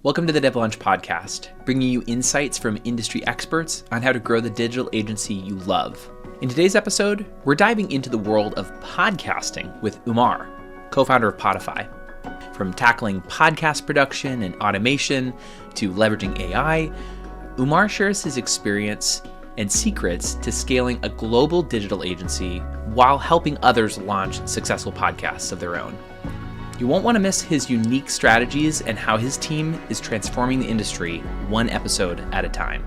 Welcome to the DevLaunch podcast, bringing you insights from industry experts on how to grow the digital agency you love. In today's episode, we're diving into the world of podcasting with Umar, co-founder of Podify. From tackling podcast production and automation to leveraging AI, Umar shares his experience and secrets to scaling a global digital agency while helping others launch successful podcasts of their own. You won't want to miss his unique strategies and how his team is transforming the industry one episode at a time.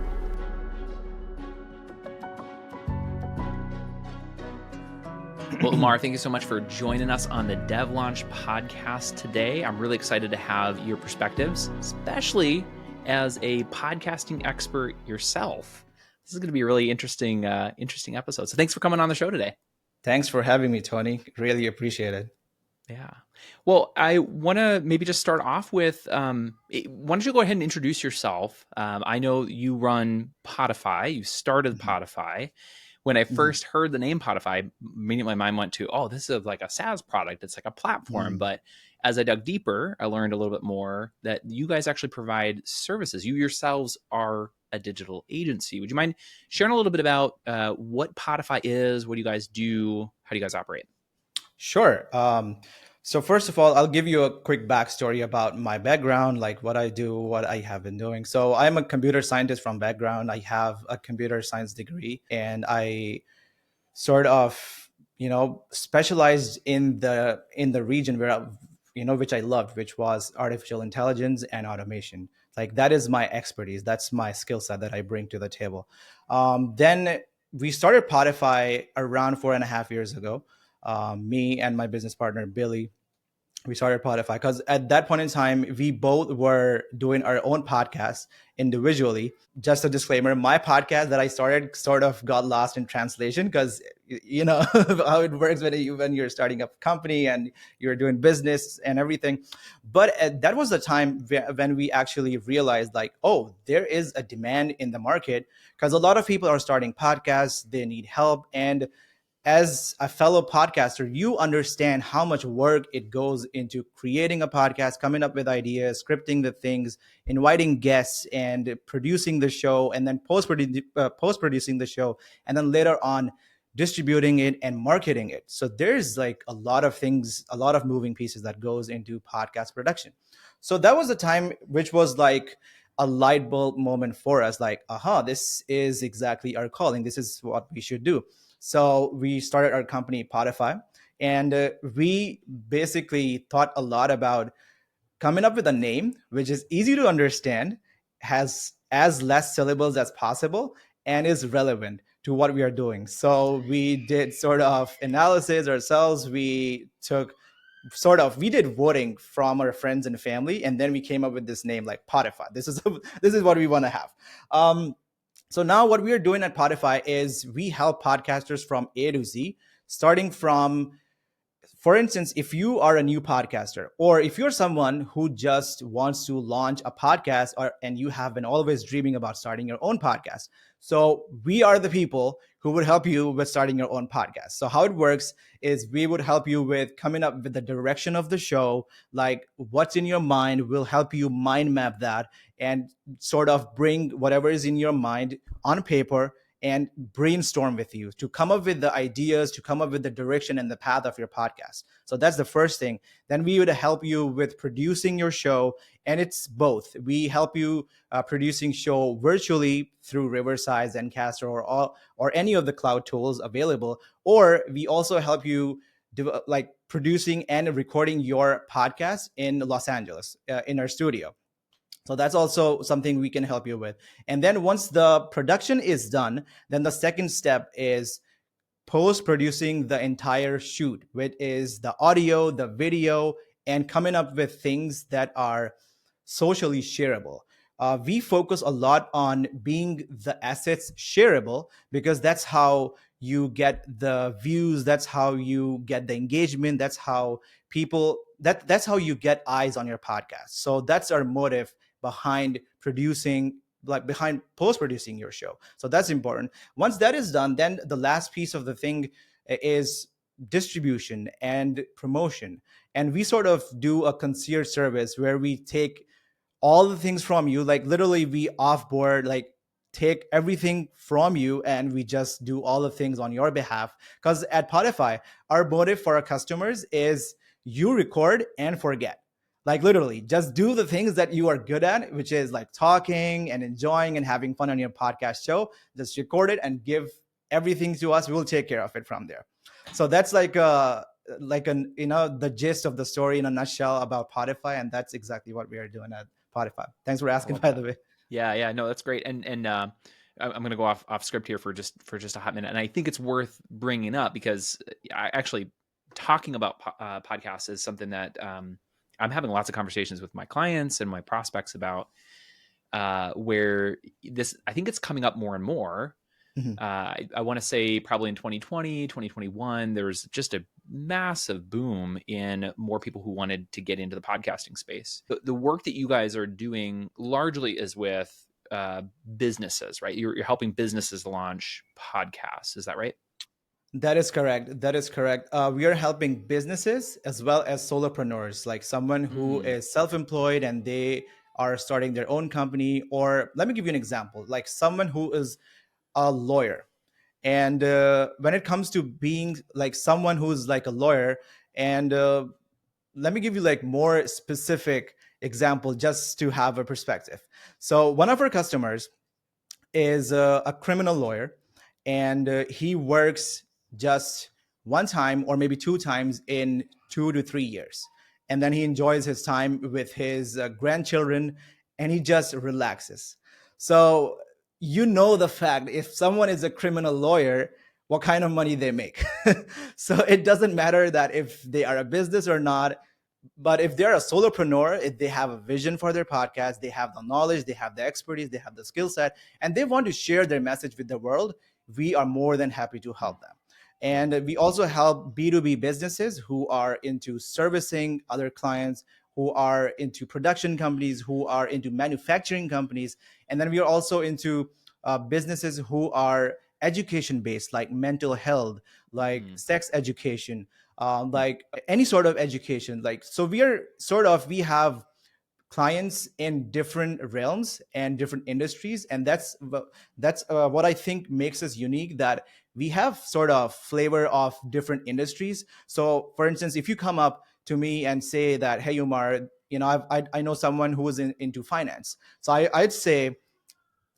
Well, Umar, thank you so much for joining us on the DevLaunch podcast today. I'm really excited to have your perspectives, especially as a podcasting expert yourself. This is going to be a really interesting episode. So thanks for coming on the show today. Thanks for having me, Tony. Really appreciate it. Yeah. Well, I want to maybe just start off with, why don't you go ahead and introduce yourself? I know you run Podify. You started Podify. When I first heard the name Podify, immediately my mind went to, oh, this is like a SaaS product. It's like a platform. But as I dug deeper, I learned a little bit more that you guys actually provide services. You yourselves are a digital agency. Would you mind sharing a little bit about what Podify is? What do you guys do? How do you guys operate? Sure. So first of all, I'll give you a quick backstory about my background, like what I do, what I have been doing. So I'm a computer scientist from background. I have a computer science degree, and I sort of, specialized in the region where, which I loved, which was artificial intelligence and automation. Like that is my expertise. That's my skill set that I bring to the table. Then we started Podify around 4.5 years ago. Me and my business partner, Billy, we started Podify because at that point in time, we both were doing our own podcast individually. Just a disclaimer, my podcast that I started sort of got lost in translation because, how it works when you're starting a company and you're doing business and everything. But that was the time when we actually realized like, oh, there is a demand in the market because a lot of people are starting podcasts, they need help. And as a fellow podcaster, you understand how much work it goes into creating a podcast, coming up with ideas, scripting the things, inviting guests, and producing the show, and then post-producing the show, and then later on distributing it and marketing it. So there's like a lot of things, a lot of moving pieces that goes into podcast production. So that was a time which was like a light bulb moment for us, like, this is exactly our calling. This is what we should do. So we started our company Podify, and we basically thought a lot about coming up with a name which is easy to understand, has as less syllables as possible, and is relevant to what we are doing. So we did sort of analysis ourselves. We did voting from our friends and family, and then we came up with this name like Podify. This is what we want to have. So now what we are doing at Podify is we help podcasters from A to Z, starting from, for instance, if you are a new podcaster, or if you're someone who just wants to launch a podcast, and you have been always dreaming about starting your own podcast. So we are the people who would help you with starting your own podcast. So how it works is we would help you with coming up with the direction of the show, like what's in your mind. We'll help you mind map that and sort of bring whatever is in your mind on paper and brainstorm with you to come up with the ideas, to come up with the direction and the path of your podcast. So that's the first thing. Then we would help you with producing your show. And it's both. We help you producing show virtually through Riverside, Zencaster, or any of the cloud tools available. Or we also help you like producing and recording your podcast in Los Angeles in our studio. So that's also something we can help you with. And then once the production is done, then the second step is post-producing the entire shoot, which is the audio, the video, and coming up with things that are socially shareable. We focus a lot on being the assets shareable because that's how you get the views, that's how you get the engagement, that's how that's how you get eyes on your podcast. So that's our motive behind post-producing your show. So that's important. Once that is done, then the last piece of the thing is distribution and promotion. And we sort of do a concierge service where we take all the things from you. Like literally we offboard, like take everything from you, and we just do all the things on your behalf. Because at Podify, our motive for our customers is you record and forget. Like literally just do the things that you are good at, which is like talking and enjoying and having fun on your podcast show. Just record it and give everything to us. We will take care of it from there. So that's like an the gist of the story in a nutshell about Podify, and that's exactly what we are doing at Podify. Thanks for asking, by the way. Yeah, no, that's great. And I'm going to go off script here for just a hot minute, and I think it's worth bringing up because I actually talking about podcasts is something that I'm having lots of conversations with my clients and my prospects about, where this, I think it's coming up more and more. Mhm. I want to say probably in 2020, 2021, there was just a massive boom in more people who wanted to get into the podcasting space. The work that you guys are doing largely is with businesses, right? You're helping businesses launch podcasts. Is that right? That is correct. That is correct. We are helping businesses as well as solopreneurs, like someone who Mm. is self-employed and they are starting their own company. Or let me give you an example, like someone who is a lawyer. And when it comes to being like someone who's like a lawyer, and let me give you like more specific example just to have a perspective. So one of our customers is a criminal lawyer, and he works just one time or maybe two times in 2 to 3 years, and then he enjoys his time with his grandchildren, and he just relaxes. So the fact, if someone is a criminal lawyer, what kind of money they make. So it doesn't matter that if they are a business or not, but if they're a solopreneur, if they have a vision for their podcast, they have the knowledge, they have the expertise, they have the skill set, and they want to share their message with the world, we are more than happy to help them. And we also help B2B businesses who are into servicing other clients, who are into production companies, who are into manufacturing companies. And then we are also into businesses who are education based, like mental health, like Mm. sex education, like any sort of education. Like, so we have clients in different realms and different industries, and that's what I think makes us unique, that we have sort of flavor of different industries. So for instance, if you come up to me and say that, hey Umar, I know someone who is into finance, so I'd say,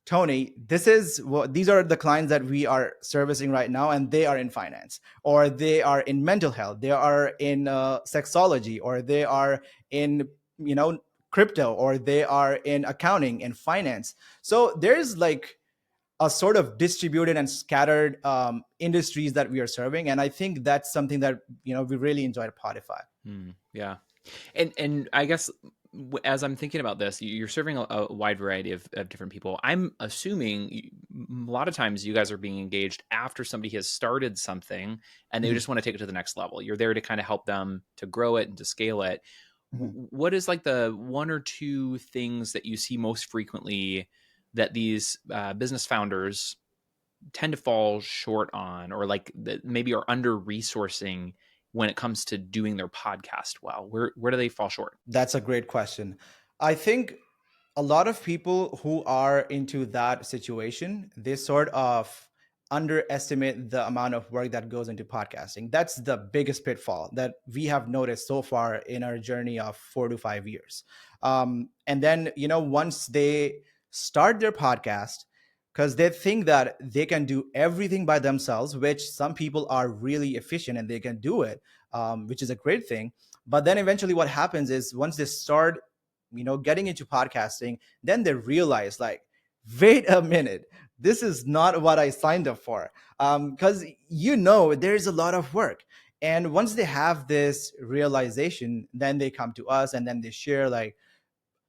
Tony, these are the clients that we are servicing right now, and they are in finance, or they are in mental health, they are in sexology, or they are in crypto, or they are in accounting and finance. So there's like a sort of distributed and scattered industries that we are serving, and I think that's something that we really enjoy at Podify. Yeah. And I guess as I'm thinking about this, you're serving a wide variety of different people. I'm assuming a lot of times you guys are being engaged after somebody has started something and they Mhm, just want to take it to the next level. You're there to kind of help them to grow it and to scale it. mhm. What is like the one or two things that you see most frequently that these business founders tend to fall short on, or like that maybe are under resourcing when it comes to doing their podcast well? Where do they fall short? That's a great question. I think a lot of people who are into that situation, they sort of underestimate the amount of work that goes into podcasting. That's the biggest pitfall that we have noticed so far in our journey of 4 to 5 years. And then, once they start their podcast, because they think that they can do everything by themselves, which some people are really efficient and they can do it, which is a great thing. But then eventually what happens is, once they start getting into podcasting, then they realize, like, wait a minute, this is not what I signed up for. Because there's a lot of work. And once they have this realization, then they come to us and then they share, like,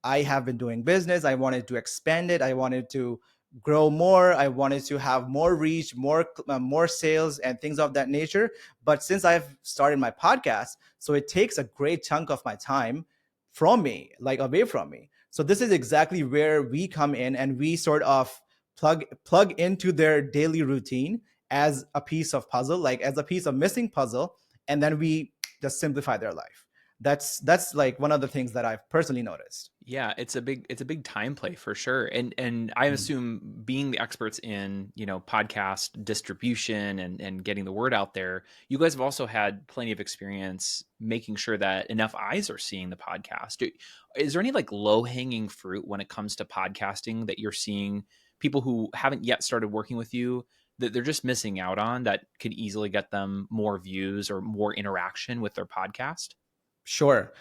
I have been doing business, I wanted to expand it, I wanted to grow more, I wanted to have more reach, more sales and things of that nature. But since I've started my podcast, so it takes a great chunk of my time from me, like away from me. So this is exactly where we come in, and we sort of plug into their daily routine as a piece of puzzle, like as a piece of missing puzzle, and then we just simplify their life. That's like one of the things that I've personally noticed. Yeah, it's a big time play for sure. And I Mhm. assume being the experts in, podcast distribution and getting the word out there, you guys have also had plenty of experience making sure that enough eyes are seeing the podcast. Is there any like low-hanging fruit when it comes to podcasting that you're seeing people who haven't yet started working with you that they're just missing out on that could easily get them more views or more interaction with their podcast? Sure.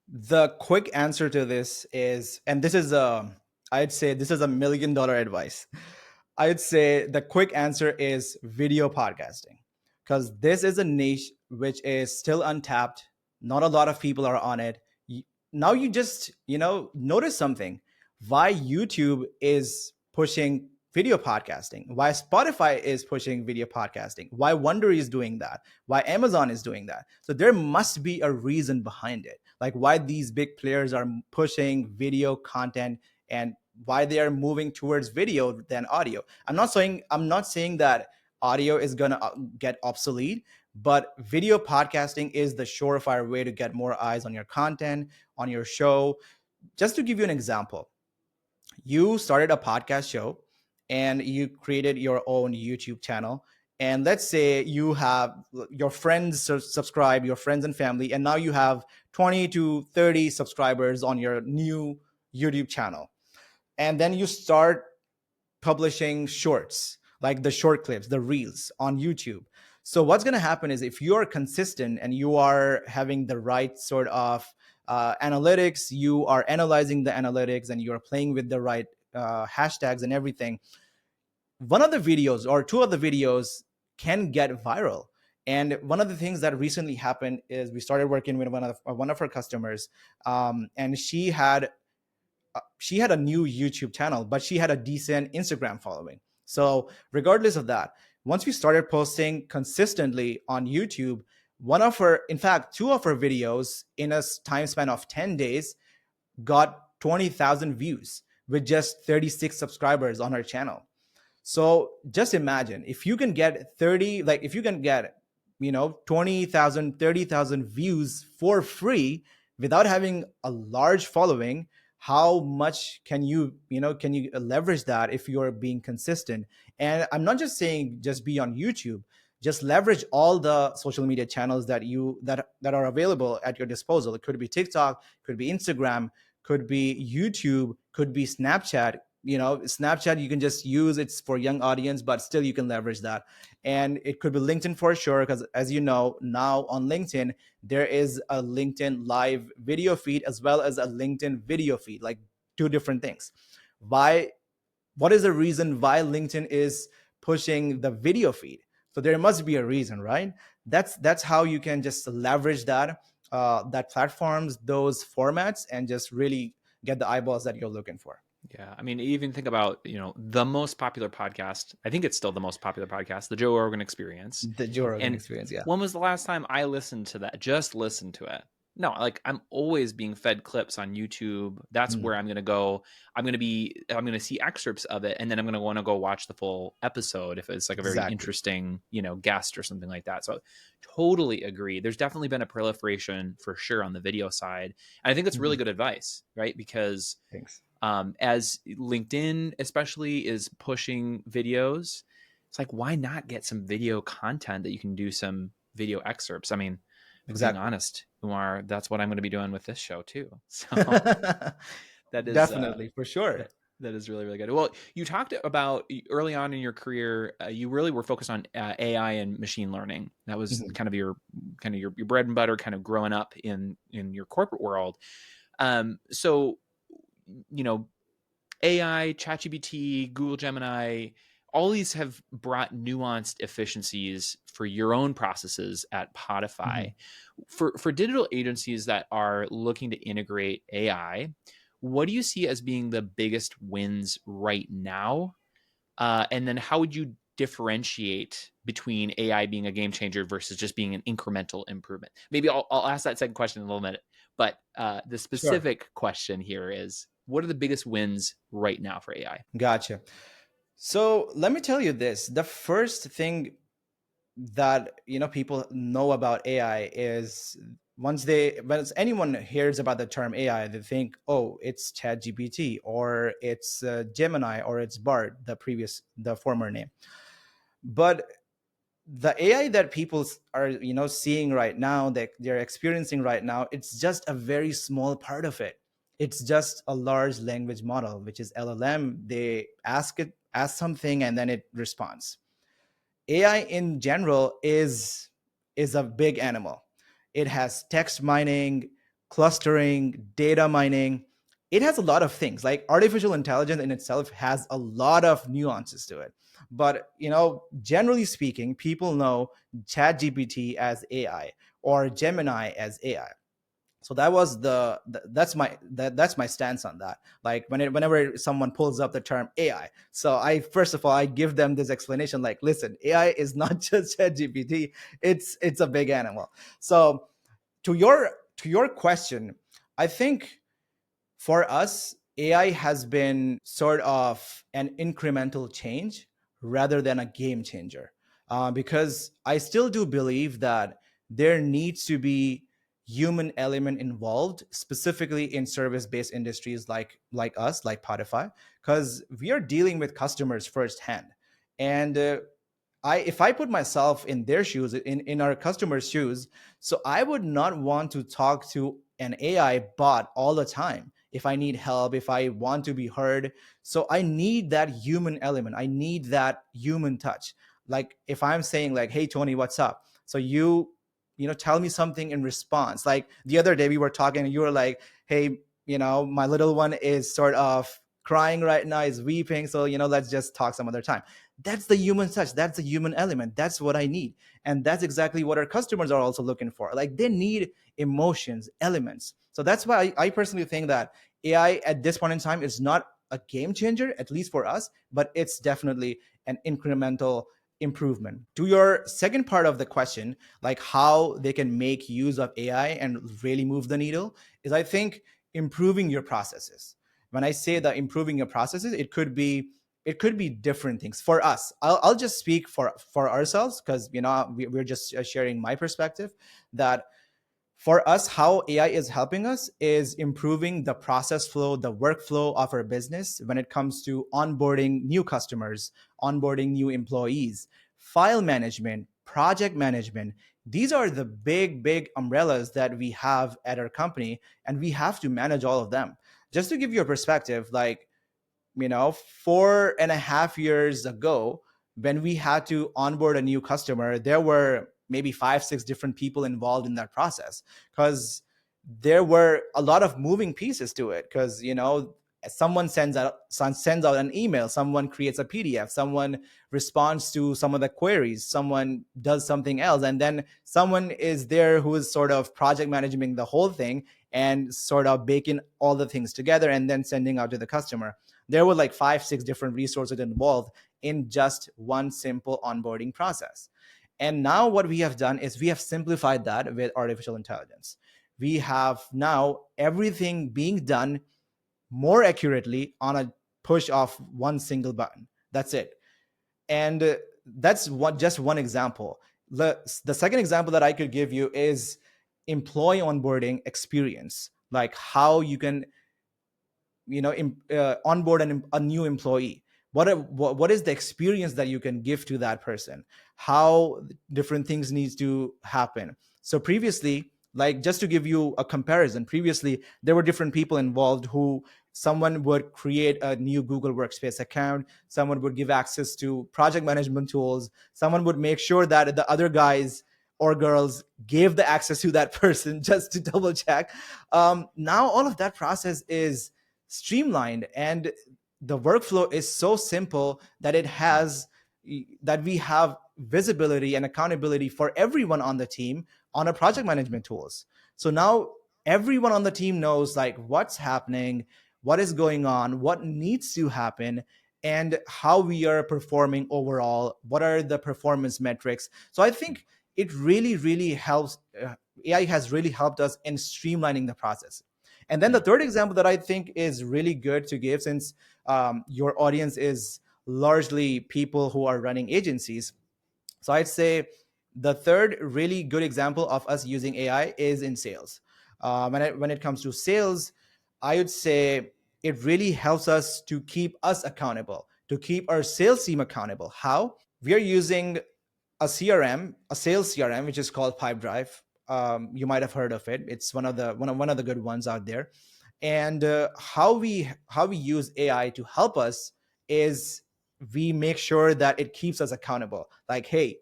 The quick answer to this is, and this is I'd say this is $1 million advice. I'd say the quick answer is video podcasting, because this is a niche which is still untapped. Not a lot of people are on it. Now you just, notice something. Why YouTube is pushing video podcasting, why Spotify is pushing video podcasting, why Wondery is doing that, why Amazon is doing that. So there must be a reason behind it, like why these big players are pushing video content and why they are moving towards video than audio. I'm not saying that audio is going to get obsolete, but video podcasting is the surefire way to get more eyes on your content, on your show. Just to give you an example, you started a podcast show and you created your own YouTube channel. And let's say you have your friends subscribe, your friends and family, and now you have 20 to 30 subscribers on your new YouTube channel. And then you start publishing shorts, like the short clips, the reels on YouTube. So what's going to happen is, if you are consistent and you are having the right sort of analytics, you are analyzing the analytics, and you are playing with the right hashtags and everything, one of the videos or two of the videos can get viral. And one of the things that recently happened is we started working with one of our customers, and she had a new YouTube channel, but she had a decent Instagram following. So regardless of that, once we started posting consistently on YouTube, in fact, two of her videos in a time span of 10 days got 20,000 views with just 36 subscribers on her channel. So just imagine, if you can get 30, like if you can get, 20,000, 30,000 views for free without having a large following, how much can you leverage that if you're being consistent? And I'm not just saying just be on YouTube, just leverage all the social media channels that are available at your disposal. It could be TikTok, could be Instagram, could be YouTube, could be Snapchat. Snapchat, you can just use it's for young audience, but still you can leverage that. And it could be LinkedIn for sure, because as you know, now on LinkedIn there is a LinkedIn live video feed as well as a LinkedIn video feed, like two different things. Why? What is the reason why LinkedIn is pushing the video feed? So there must be a reason, right? That's how you can just leverage that platforms, those formats, and just really get the eyeballs that you're looking for. Yeah. I mean, even think about, the most popular podcast. I think it's still the most popular podcast, the Joe Rogan Experience. The Joe Rogan And Experience, yeah. when was the last time I listened to that? Just listened to it. No, like I'm always being fed clips on YouTube. That's Mm, where I'm going to go. I'm going to see excerpts of it. And then I'm going to want to go watch the full episode if it's like a very exactly. interesting, guest or something like that. So totally agree. There's definitely been a proliferation for sure on the video side. And I think that's really Mhm. good advice, right? Because Thanks. as LinkedIn especially is pushing videos, it's like, why not get some video content that you can do some video excerpts? I mean, if we're being Exactly. honest, Umar, that's what I'm going to be doing with this show too. So that is Definitely, for sure. that is really really good. Well, you talked about early on in your career, you really were focused on AI and machine learning. That was Mhm. kind of your bread and butter, kind of growing up in your corporate world. So you know AI, ChatGPT, Google Gemini, all these have brought nuanced efficiencies for your own processes at Podify. Mhm. For digital agencies that are looking to integrate AI, what do you see as being the biggest wins right now? And then how would you differentiate between AI being a game changer versus just being an incremental improvement? Maybe I'll ask that second question in a little minute, but the Sure. specific question here is, what are the biggest wins right now for AI? Gotcha. So let me tell you this. The first thing that people know about AI is once anyone hears about the term AI, they think, oh, it's ChatGPT or it's Gemini or it's Bard, the former name. But the AI that people are seeing right now, that they're experiencing right now, it's just a very small part of it. It's just a large language model, which is LLM. They ask something and then it responds. AI in general is a big animal. It has text mining, clustering, data mining. It has a lot of things. Like artificial intelligence in itself has a lot of nuances to it. But generally speaking, people know ChatGPT as AI or Gemini as AI. So that was that's my stance on that. Like whenever someone pulls up the term AI, so I first of all I give them this explanation, like, listen, AI is not just ChatGPT. It's a big animal. So to your question, I think for us, AI has been sort of an incremental change rather than a game changer. Because I still do believe that there needs to be human element involved, specifically in service-based industries like us, like Podify, because we are dealing with customers firsthand. And if I put myself in their shoes, in our customers' shoes, so I would not want to talk to an AI bot all the time if I need help, if I want to be heard. So I need that human element. I need that human touch. Like if I'm saying like, "Hey Tony, what's up?" So tell me something in response. Like the other day we were talking and you were like, "Hey, my little one is sort of crying right now, is weeping. So, let's just talk some other time." That's the human touch. That's the human element. That's what I need. And that's exactly what our customers are also looking for. Like they need emotions, elements. So that's why I personally think that AI at this point in time is not a game changer, at least for us, but it's definitely an incremental improvement. To your second part of the question, like how they can make use of AI and really move the needle, is I think improving your processes. When I say that improving your processes, it could be different things for us. I'll just speak for ourselves, because we're just sharing my perspective. That for us, how AI is helping us is improving the process flow, the workflow of our business when it comes to onboarding new customers, onboarding new employees, file management, project management. These are the big umbrellas that we have at our company, and we have to manage all of them. Just to give you a perspective, like 4.5 years ago, when we had to onboard a new customer, there were maybe 5 6 different people involved in that process, because there were a lot of moving pieces to it. Because someone sends out an email, someone creates a PDF, someone responds to some of the queries, someone does something else, and then someone is there who is sort of project managing the whole thing and sort of baking all the things together and then sending out to the customer. There were like 5 6 different resources involved in just one simple onboarding process. And now what we have done is we have simplified that with artificial intelligence. We have now everything being done more accurately on a push of one single button. That's it. And that's just one example. The second example that I could give you is employee onboarding experience, like how you can onboard a new employee. What is the experience that you can give to that person? How different things needs to happen. So previously, like just to give you a comparison, previously there were different people involved. Who Someone would create a new Google Workspace account, someone would give access to project management tools, someone would make sure that the other guys or girls gave the access to that person just to double check. Now all of that process is streamlined, and the workflow is so simple that we have visibility and accountability for everyone on the team on our project management tools. So now everyone on the team knows like what's happening, what is going on, what needs to happen, and how we are performing overall, what are the performance metrics. So I think it really helps. AI has really helped us in streamlining the process. And then the third example that I think is really good to give, since your audience is largely people who are running agencies. So I'd say The third really good example of us using AI is in sales. When it comes to sales, I would say it really helps us to keep us accountable, to keep our sales team accountable. How? We are using a CRM, a sales CRM, which is called Pipedrive. You might have heard of it. It's one of the good ones out there. And how we use AI to help us is we make sure that it keeps us accountable. Like, hey,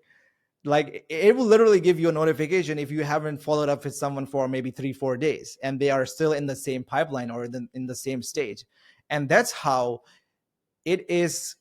like it will literally give you a notification if you haven't followed up with someone for maybe 3 4 days and they are still in the same pipeline or in the same stage. And that's how it is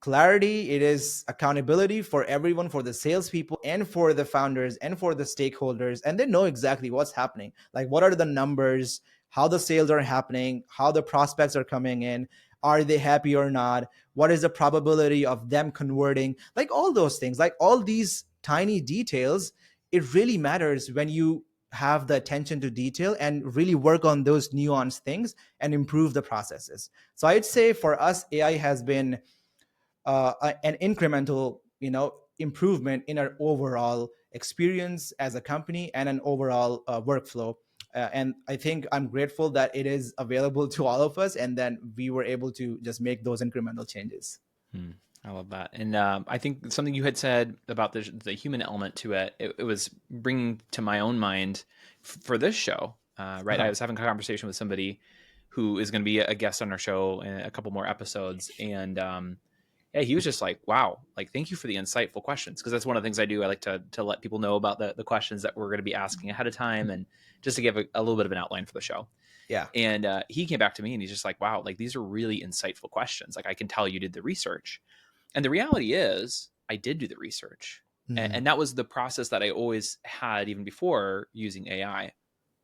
clarity, it is accountability for everyone, for the salespeople and for the founders and for the stakeholders, and they know exactly what's happening, like what are the numbers, how the sales are happening, how the prospects are coming in, are they happy or not, what is the probability of them converting, like all those things, like all these tiny details. It really matters when you have the attention to detail and really work on those nuanced things and improve the processes. So I'd say for us, AI has been an incremental, improvement in our overall experience as a company and an overall workflow. And I think I'm grateful that it is available to all of us, and then we were able to just make those incremental changes. I love that. And I think something you had said about the human element to it, it was bringing to my own mind for this show, right? I was having a conversation with somebody who is going to be a guest on our show in a couple more episodes. And yeah, he was just like, wow, like, thank you for the insightful questions. Because that's one of the things I do. I like to let people know about the questions that we're going to be asking ahead of time, and just to give a little bit of an outline for the show. Yeah. And he came back to me and he's just like, wow, like, these are really insightful questions. Like, I can tell you did the research. And the reality is, I did do the research. And that was the process that I always had even before using AI.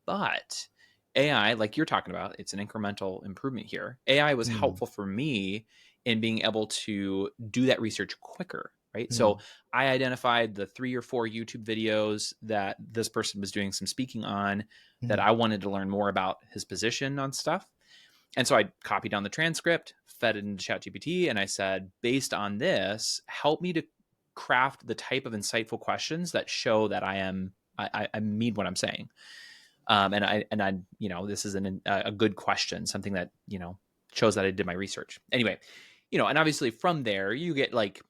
But AI, like you're talking about, it's an incremental improvement here. AI was helpful for me in being able to do that research quicker, right? So I identified the 3 or 4 YouTube videos that this person was doing some speaking on that I wanted to learn more about his position on stuff. And so I copied down the transcript, fed it into ChatGPT, and I said, based on this, help me to craft the type of insightful questions that show that I mean what I'm saying. And I, this is a good question, something that, shows that I did my research. Anyway, and obviously from there you get like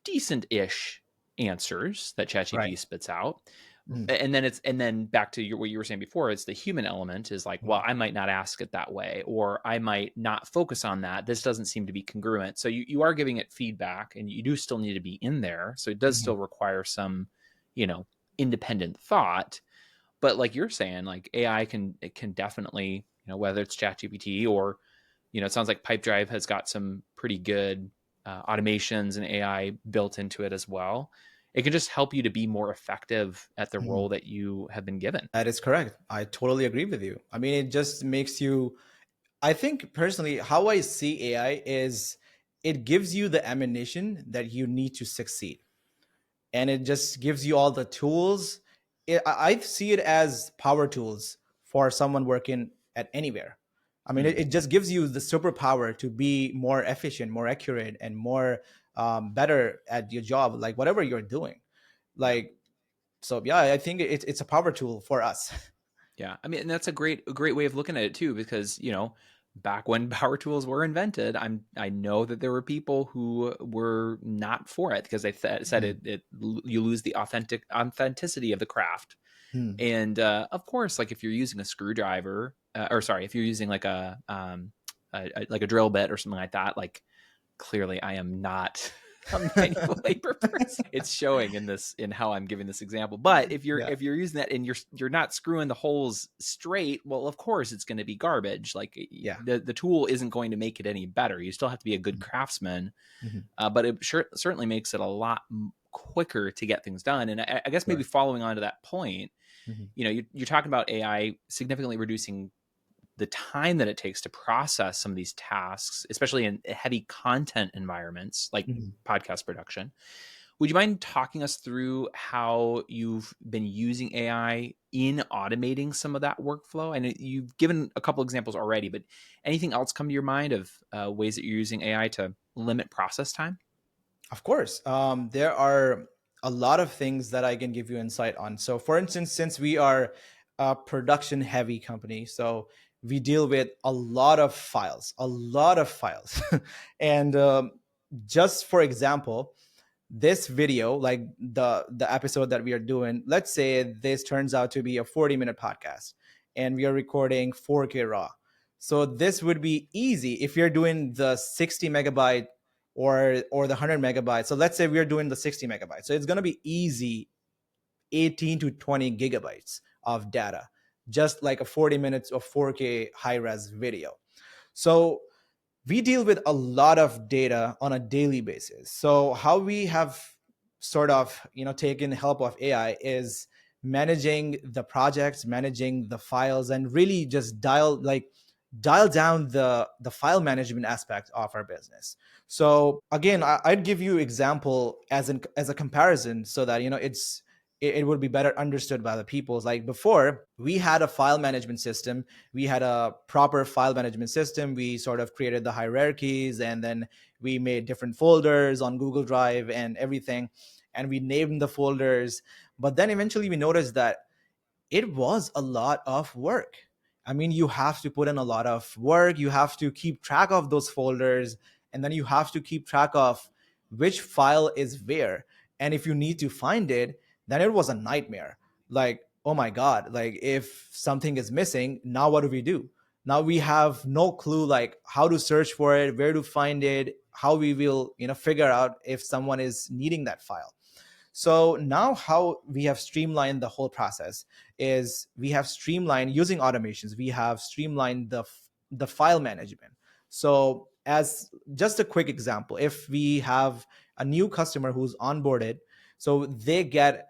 decent-ish answers that Right. ChatGPT spits out. And then back to what you were saying before, it's the human element is like, well, I might not ask it that way, or I might not focus on that. This doesn't seem to be congruent. So you are giving it feedback, and you do still need to be in there. So it does still require some, independent thought. But like you're saying, like AI can definitely, whether it's ChatGPT or, it sounds like Pipedrive has got some pretty good automations and AI built into it as well. It can just help you to be more effective at the role that you have been given. That is correct. I totally agree with you. I mean, it just makes you, I think personally, how I see AI is it gives you the ammunition that you need to succeed. And it just gives you all the tools. I see it as power tools for someone working at anywhere. I mean, it just gives you the superpower to be more efficient, more accurate, and more better at your job, like whatever you're doing. Yeah. Like, so yeah, I think it's a power tool for us. Yeah. I mean, and that's a great way of looking at it too, because, back when power tools were invented, I know that there were people who were not for it because they said you lose the authenticity of the craft. And of course, like if you're using a screwdriver, if you're using like like a drill bit or something like that, like clearly I am not a manual labor person. It's showing in how I'm giving this example. But if you're using that and you're not screwing the holes straight, well, of course it's going to be garbage. Like the tool isn't going to make it any better. You still have to be a good craftsman, but it certainly makes it a lot quicker to get things done. And I guess maybe following on to that point, you're talking about AI significantly reducing the time that it takes to process some of these tasks, especially in heavy content environments like podcast production. Would you mind talking us through how you've been using AI in automating some of that workflow? And you've given a couple examples already, but anything else come to your mind of ways that you're using AI to limit process time? Of course. There are a lot of things that I can give you insight on. So, for instance, since we are a production heavy company, so we deal with a lot of files. And just for example, this video, like the episode that we are doing, let's say this turns out to be a 40-minute podcast and we are recording 4K raw. So this would be easy if you're doing the 60 megabyte or the 100 megabytes. So let's say we're doing the 60 megabytes. So it's going to be easy 18 to 20 gigabytes of data, just like a 40 minutes of 4K high res video. So we deal with a lot of data on a daily basis. So how we have sort of, taken help of AI is managing the projects, managing the files, and really just dial down the file management aspect of our business. So again, I'd give you example as a comparison so that it would be better understood by the people. Like before, we had a file management system. We had a proper file management system. We sort of created the hierarchies, and then we made different folders on Google Drive and everything, and we named the folders. But then eventually we noticed that it was a lot of work. I mean, you have to put in a lot of work. You have to keep track of those folders, and then you have to keep track of which file is where. And if you need to find it, then it was a nightmare. Like, oh my God, like if something is missing, now what do we do? Now we have no clue like how to search for it, where to find it, how we will, figure out if someone is needing that file. So now how we have streamlined the whole process is we have streamlined using automations. We have streamlined the file management. So as just a quick example, if we have a new customer who's onboarded, so they get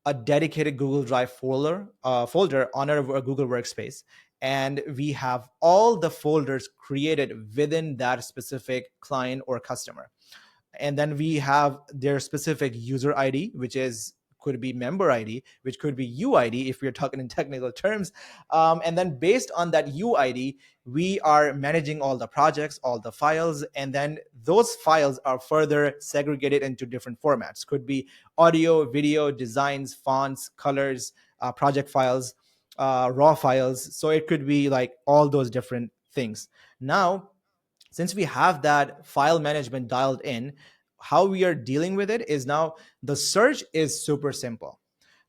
a dedicated Google Drive folder on our Google Workspace, and we have all the folders created within that specific client or customer. And then we have their specific user ID, which is could be member ID, which could be UID if we're talking in technical terms. And then based on that UID, we are managing all the projects, all the files, and then those files are further segregated into different formats. Could be audio, video, designs, fonts, colors, project files, raw files. So it could be like all those different things. Now, since we have that file management dialed in, how we are dealing with it is now the search is super simple.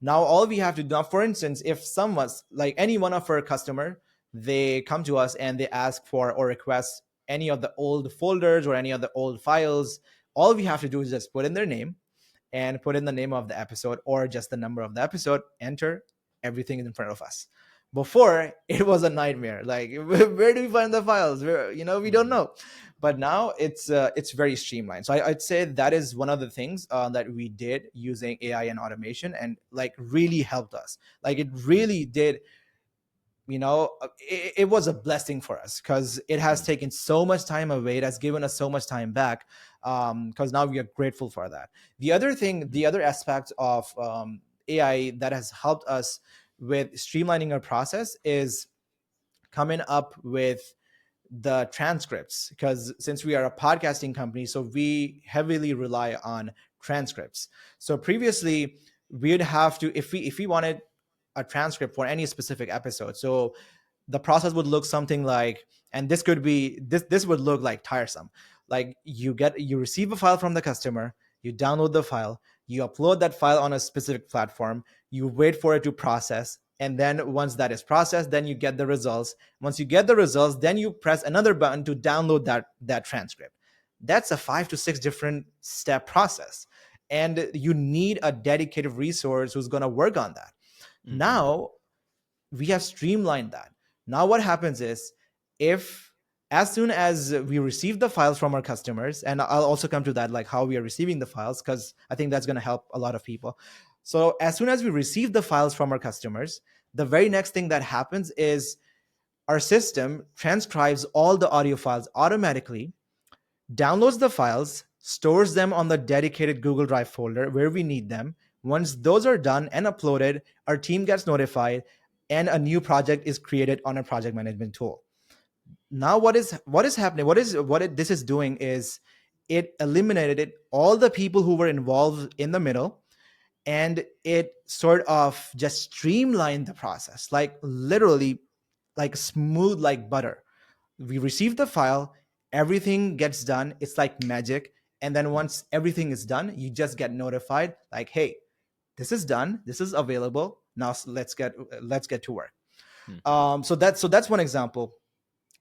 Now all we have to do, for instance, if someone like any one of our customer, they come to us and they ask for or request any of the old folders or any of the old files, all we have to do is just put in their name and put in the name of the episode or just the number of the episode, enter, everything is in front of us. Before, it was a nightmare. Like, where do we find the files? We don't know. But now it's very streamlined. So I'd say that is one of the things that we did using AI and automation, and like really helped us. Like it really did. It was a blessing for us because it has taken so much time away. It has given us so much time back, because now we are grateful for that. The other aspect of AI that has helped us with streamlining our process is coming up with the transcripts, because since we are a podcasting company, so we heavily rely on transcripts. So previously we'd have to, if we wanted a transcript for any specific episode, so the process would look something like, and this would look like tiresome. Like you receive a file from the customer, you download the file, you upload that file on a specific platform, you wait for it to process, and then once that is processed, then you get the results. Once you get the results, then you press another button to download that transcript. That's a 5 to 6 different step process, and you need a dedicated resource who's going to work on that. Mm-hmm. Now we have streamlined that. Now what happens is, as soon as we receive the files from our customers, and I'll also come to that, like how we are receiving the files, because I think that's going to help a lot of people. So as soon as we receive the files from our customers, the very next thing that happens is our system transcribes all the audio files automatically, downloads the files, stores them on the dedicated Google Drive folder where we need them. Once those are done and uploaded, our team gets notified and a new project is created on a project management tool. Now what is happening, this is doing is it eliminated all the people who were involved in the middle. and it sort of just streamlined the process, like literally like smooth like butter. We receive the file, everything gets done, it's like magic. And then once everything is done, you just get notified like, hey, this is done, this is available now, let's get to work. Hmm. So that's one example.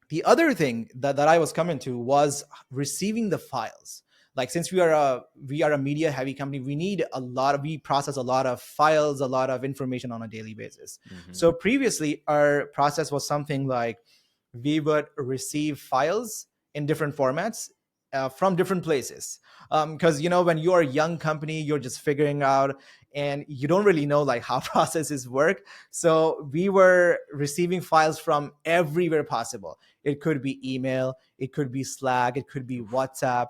The other thing that I was coming to was receiving the files. Like, since we are a media heavy company, we process a lot of files, a lot of information on a daily basis. Mm-hmm. So previously our process was something like, we would receive files in different formats from different places, because when you're a young company, you're just figuring out, and you don't really know like how processes work. So we were receiving files from everywhere possible. It could be email, it could be Slack, it could be WhatsApp,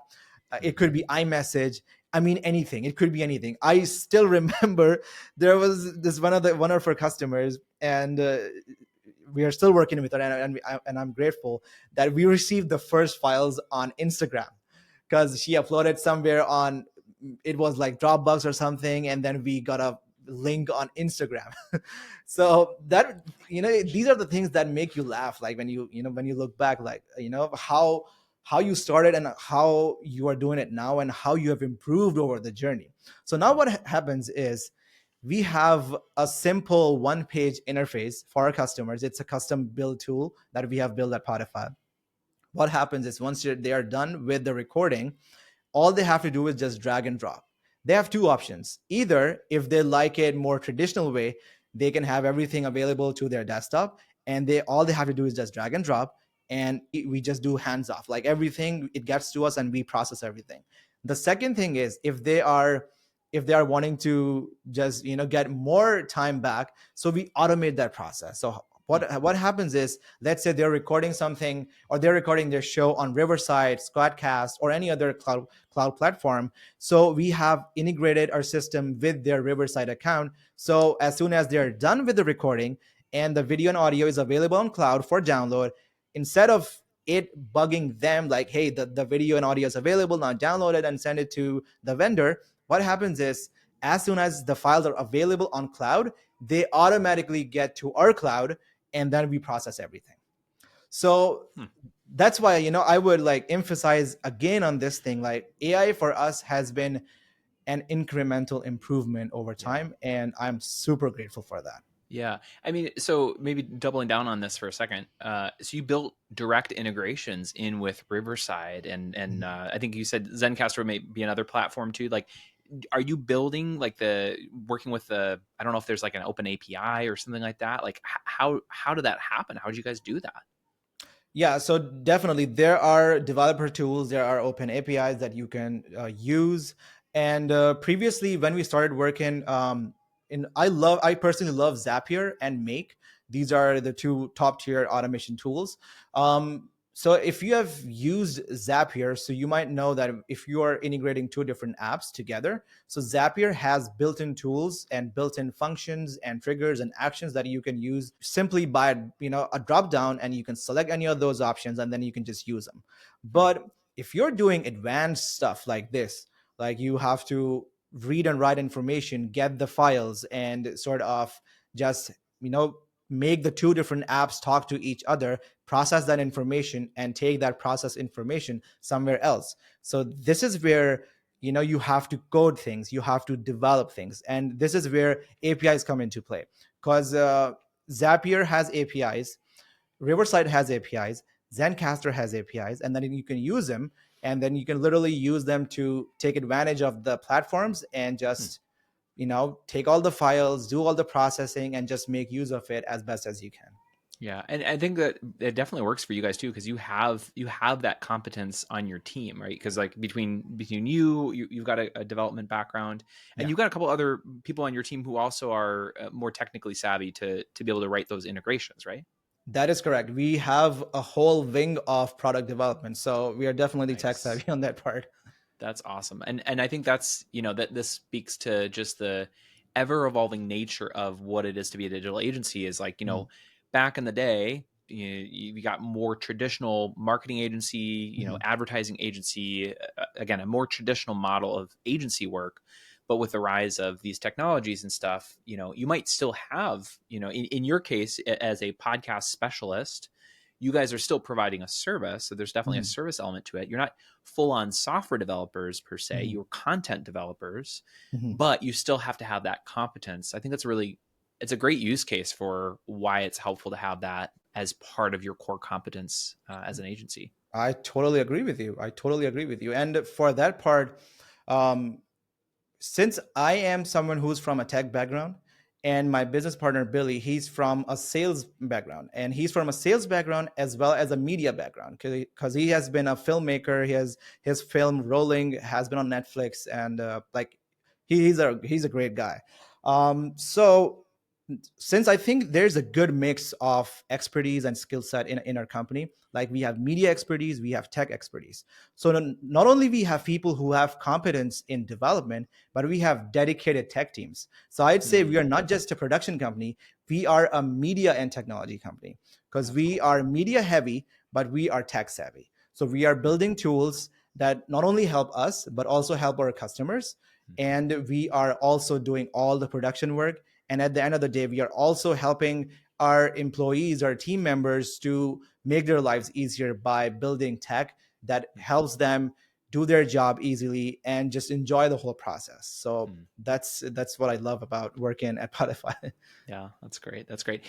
it could be iMessage. I mean, anything. It could be anything. I still remember there was this one of our customers, and we are still working with her, and I'm grateful that we received the first files on Instagram, because she uploaded somewhere on, it was like Dropbox or something, and then we got a link on Instagram. So that, these are the things that make you laugh, like when you look back, like how you started and how you are doing it now, and how you have improved over the journey. So now what happens is, we have a simple one page interface for our customers. It's a custom build tool that we have built at Podify. What happens is, once they are done with the recording, all they have to do is just drag and drop. They have two options. Either, if they like it more traditional way, they can have everything available to their desktop, and they have to do is just drag and drop, and we just do hands off, like everything it gets to us and we process everything. The second thing is, if they are wanting to just get more time back, so we automate that process. So what happens is, let's say they're recording something, or they're recording their show on Riverside, Squadcast, or any other cloud platform. So we have integrated our system with their Riverside account. So as soon as they're done with the recording and the video and audio is available on cloud for download, instead of it bugging them like, hey, the video and audio is available, now download it and send it to the vendor, what happens is, as soon as the files are available on cloud, they automatically get to our cloud, and then we process everything. So that's why I would like emphasize again on this thing, like AI for us has been an incremental improvement over Yeah. time, and I'm super grateful for that. Yeah. I mean, so maybe doubling down on this for a second. So you built direct integrations in with Riverside, and I think you said Zencastr may be another platform too. Like, are you building like working with I don't know if there's like an open API or something like that. Like, how did that happen? How did you guys do that? Yeah, so definitely there are developer tools, there are open APIs that you can use. And previously, when we started working, I personally love Zapier and Make. These are the two top tier automation tools. So if you have used Zapier, so you might know that if you are integrating two different apps together, so Zapier has built-in tools and built-in functions and triggers and actions that you can use simply by a drop down, and you can select any of those options, and then you can just use them. But if you're doing advanced stuff like this, like you have to read and write information, get the files, and sort of just make the two different apps talk to each other, process that information, and take that process information somewhere else. So this is where you have to code things, you have to develop things, and this is where APIs come into play, because Zapier has APIs, Riverside has APIs, Zencaster has APIs, and then you can use them, and then you can literally use them to take advantage of the platforms, and just take all the files, do all the processing, and just make use of it as best as you can. Yeah, and I think that it definitely works for you guys too, because you have that competence on your team, right? Because like between you've got a development background, and Yeah. you've got a couple other people on your team who also are more technically savvy to be able to write those integrations, right? That is correct. We have a whole wing of product development, so we are definitely tech Nice. savvy on that part. That's awesome. And I think that's, that this speaks to just the ever evolving nature of what it is to be a digital agency. Is like, Mhm. back in the day, you got more traditional marketing agency, Mhm. advertising agency, again, a more traditional model of agency work. But with the rise of these technologies and stuff, you might still have, in your case, as a podcast specialist, you guys are still providing a service. So there's definitely a Mhm. service element to it. You're not full on software developers per se, Mhm. you're content developers, Mhm. but you still have to have that competence. I think it's a great use case for why it's helpful to have that as part of your core competence as an agency. I totally agree with you. I totally agree with you. And for that part, um, since I am someone who's from a tech background, and my business partner Billy, he's from a sales background, and he's from a sales background as well as a media background, because he has been a filmmaker. He has his film rolling, has been on Netflix, and like he's a great guy. So since I think there's a good mix of expertise and skill set in our company, like we have media expertise, we have tech expertise. So not only we have people who have competence in development, but we have dedicated tech teams. So I'd say we Mm, are not just a production company, we are a media and technology company, because that's we cool. are media heavy, but we are tech savvy. So we are building tools that not only help us, but also help our customers. Mhm. And we are also doing all the production work. And at the end of the day, we are also helping our employees, our team members to make their lives easier by building tech that helps them do their job easily and just enjoy the whole process. So Mhm. that's what I love about working at Podify. Yeah, that's great. That's great.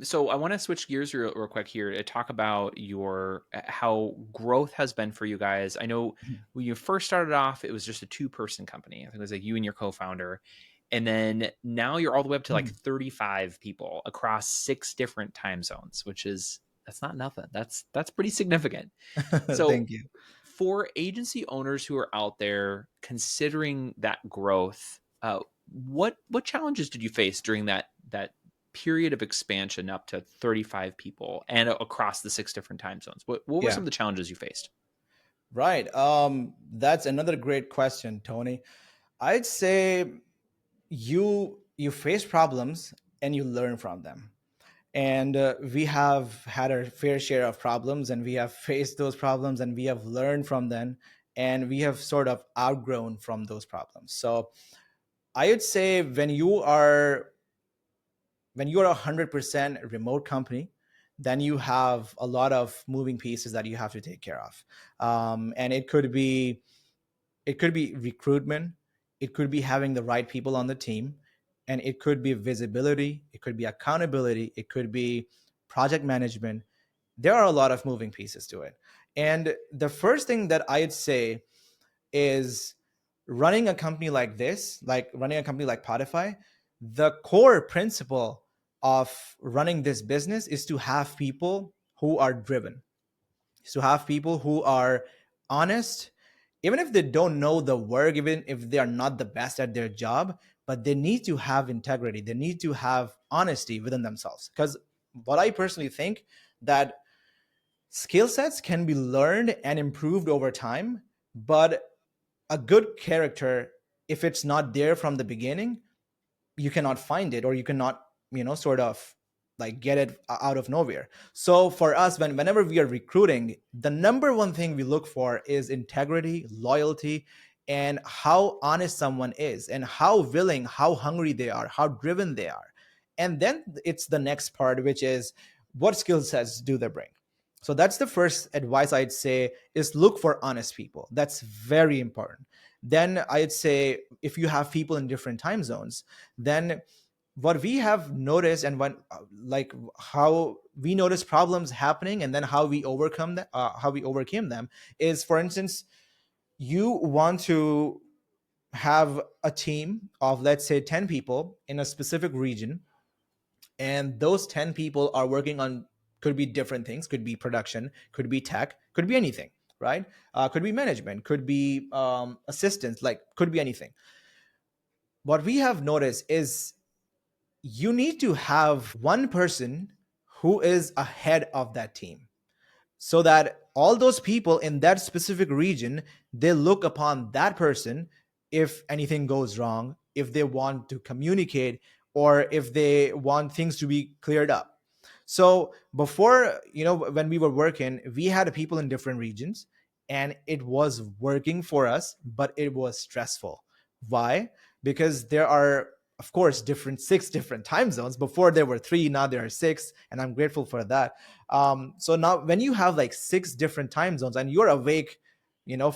So I want to switch gears real quick here to talk about your how growth has been for you guys. I know when you first started off, it was just a two-person company. I think it was like you and your co-founder, and then now you're all the way up to like 35 people across 6 different time zones, which is that's not nothing. That's pretty significant. So Thank you. for agency owners who are out there considering that growth, what challenges did you face during that period of expansion up to 35 people and across the 6 different time zones? What were Yeah, some of the challenges you faced? right. That's another great question, Tony. I'd say you face problems and you learn from them. And we have had our fair share of problems, and we have faced those problems, and we have learned from them, and we have sort of outgrown from those problems. So I would say when you are 100% remote company, then you have a lot of moving pieces that you have to take care of. And it could be recruitment, it could be having the right people on the team, and it could be visibility, it could be accountability, it could be project management. There are a lot of moving pieces to it. And the first thing that I'd say is, running a company like this, like running a company like Podify, the core principle of running this business is to have people who are driven, is to have people who are honest, even if they don't know the work, even if they are not the best at their job, but they need to have integrity. They need to have honesty within themselves. Because what I personally think, that skill sets can be learned and improved over time, but a good character, if it's not there from the beginning, you cannot find it, or you cannot sort of like get it out of nowhere. So for us, whenever we are recruiting, the number one thing we look for is integrity, loyalty, and how honest someone is, and how willing, how hungry they are, how driven they are. And then it's the next part, which is, what skill sets do they bring? So that's the first advice I'd say, is look for honest people. That's very important. Then I'd say, if you have people in different time zones, then what we have noticed, and when like how we notice problems happening, and then how we overcame them, is, for instance, you want to have a team of, let's say, 10 people in a specific region, and those 10 people are working on, could be different things, could be production, could be tech, could be anything, right? Could be management, could be assistance, like could be anything. What we have noticed is, you need to have one person who is ahead of that team, so that all those people in that specific region, they look upon that person if anything goes wrong, if they want to communicate, or if they want things to be cleared up. So before, when we were working, we had people in different regions, and it was working for us, but it was stressful. Why? because there are, of course, six different time zones. Before there were three, now there are six, and I'm grateful for that. So now when you have like six different time zones and you're awake,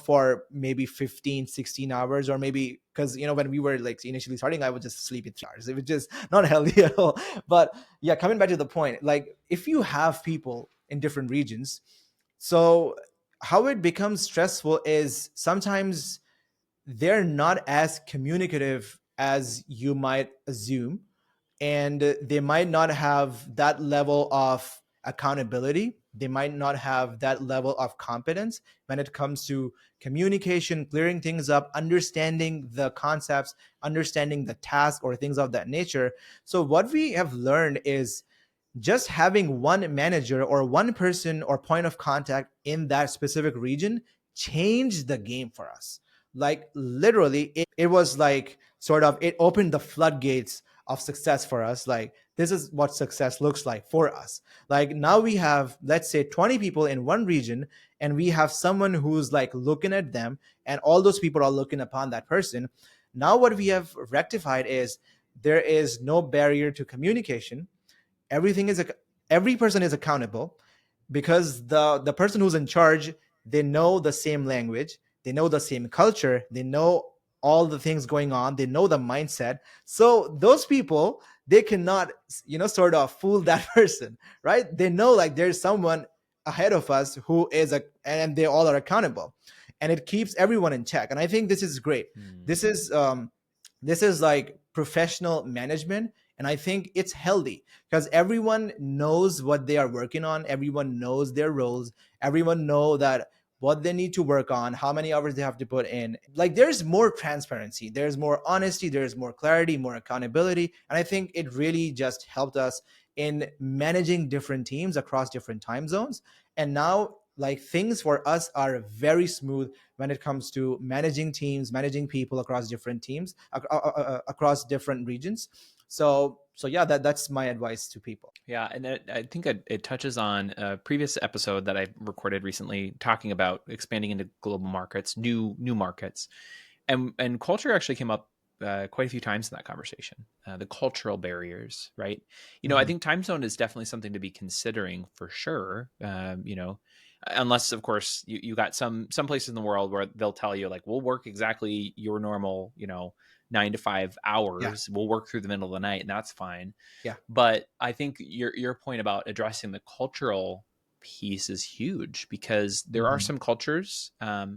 for maybe 15, 16 hours, or maybe, because, when we were like initially starting, I would just sleep in 3 hours. It was just not healthy at all. But yeah, coming back to the point, like if you have people in different regions, so how it becomes stressful is sometimes they're not as communicative as you might assume, and they might not have that level of accountability. They might not have that level of competence when it comes to communication, clearing things up, understanding the concepts, understanding the task, or things of that nature. So what we have learned is just having one manager or one person or point of contact in that specific region changed the game for us. Like literally, it was like sort of, it opened the floodgates of success for us. Like, this is what success looks like for us. Like, now we have, let's say, 20 people in one region, and we have someone who's like looking at them, and all those people are looking upon that person. Now what we have rectified is there is no barrier to communication. Everything is every person is accountable, because the person who's in charge, they know the same language, they know the same culture, they know all the things going on, they know the mindset. So those people, they cannot, sort of fool that person, right? They know like there's someone ahead of us who is and they all are accountable, and it keeps everyone in check. And I think this is great. This is like professional management, and I think it's healthy because everyone knows what they are working on, everyone knows their roles, everyone know that what they need to work on, how many hours they have to put in. Like, there's more transparency, there's more honesty, there's more clarity, more accountability. And I think it really just helped us in managing different teams across different time zones. And now, like, things for us are very smooth when it comes to managing teams, managing people across different teams, across different regions. So yeah, that's my advice to people. Yeah, and I think it touches on a previous episode that I recorded recently, talking about expanding into global markets, new markets, and culture actually came up quite a few times in that conversation. The cultural barriers, right? I think time zone is definitely something to be considering for sure. Unless of course you got some places in the world where they'll tell you like, we'll work exactly your normal 9 to 5 hours. Yeah. We'll work through the middle of the night, and that's fine. Yeah. But I think your point about addressing the cultural piece is huge, because there are some cultures.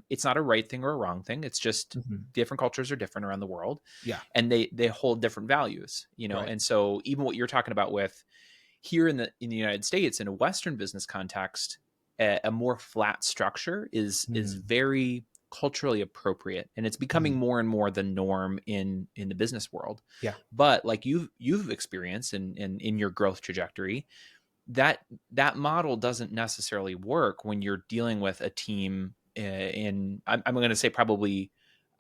It's not a right thing or a wrong thing. It's just different cultures are different around the world. Yeah. And they hold different values, right. And so even what you're talking about with here in the United States, in a Western business context, a more flat structure is very culturally appropriate, and it's becoming more and more the norm in the business world. Yeah. But like you've experienced in your growth trajectory, that model doesn't necessarily work when you're dealing with a team I'm going to say probably,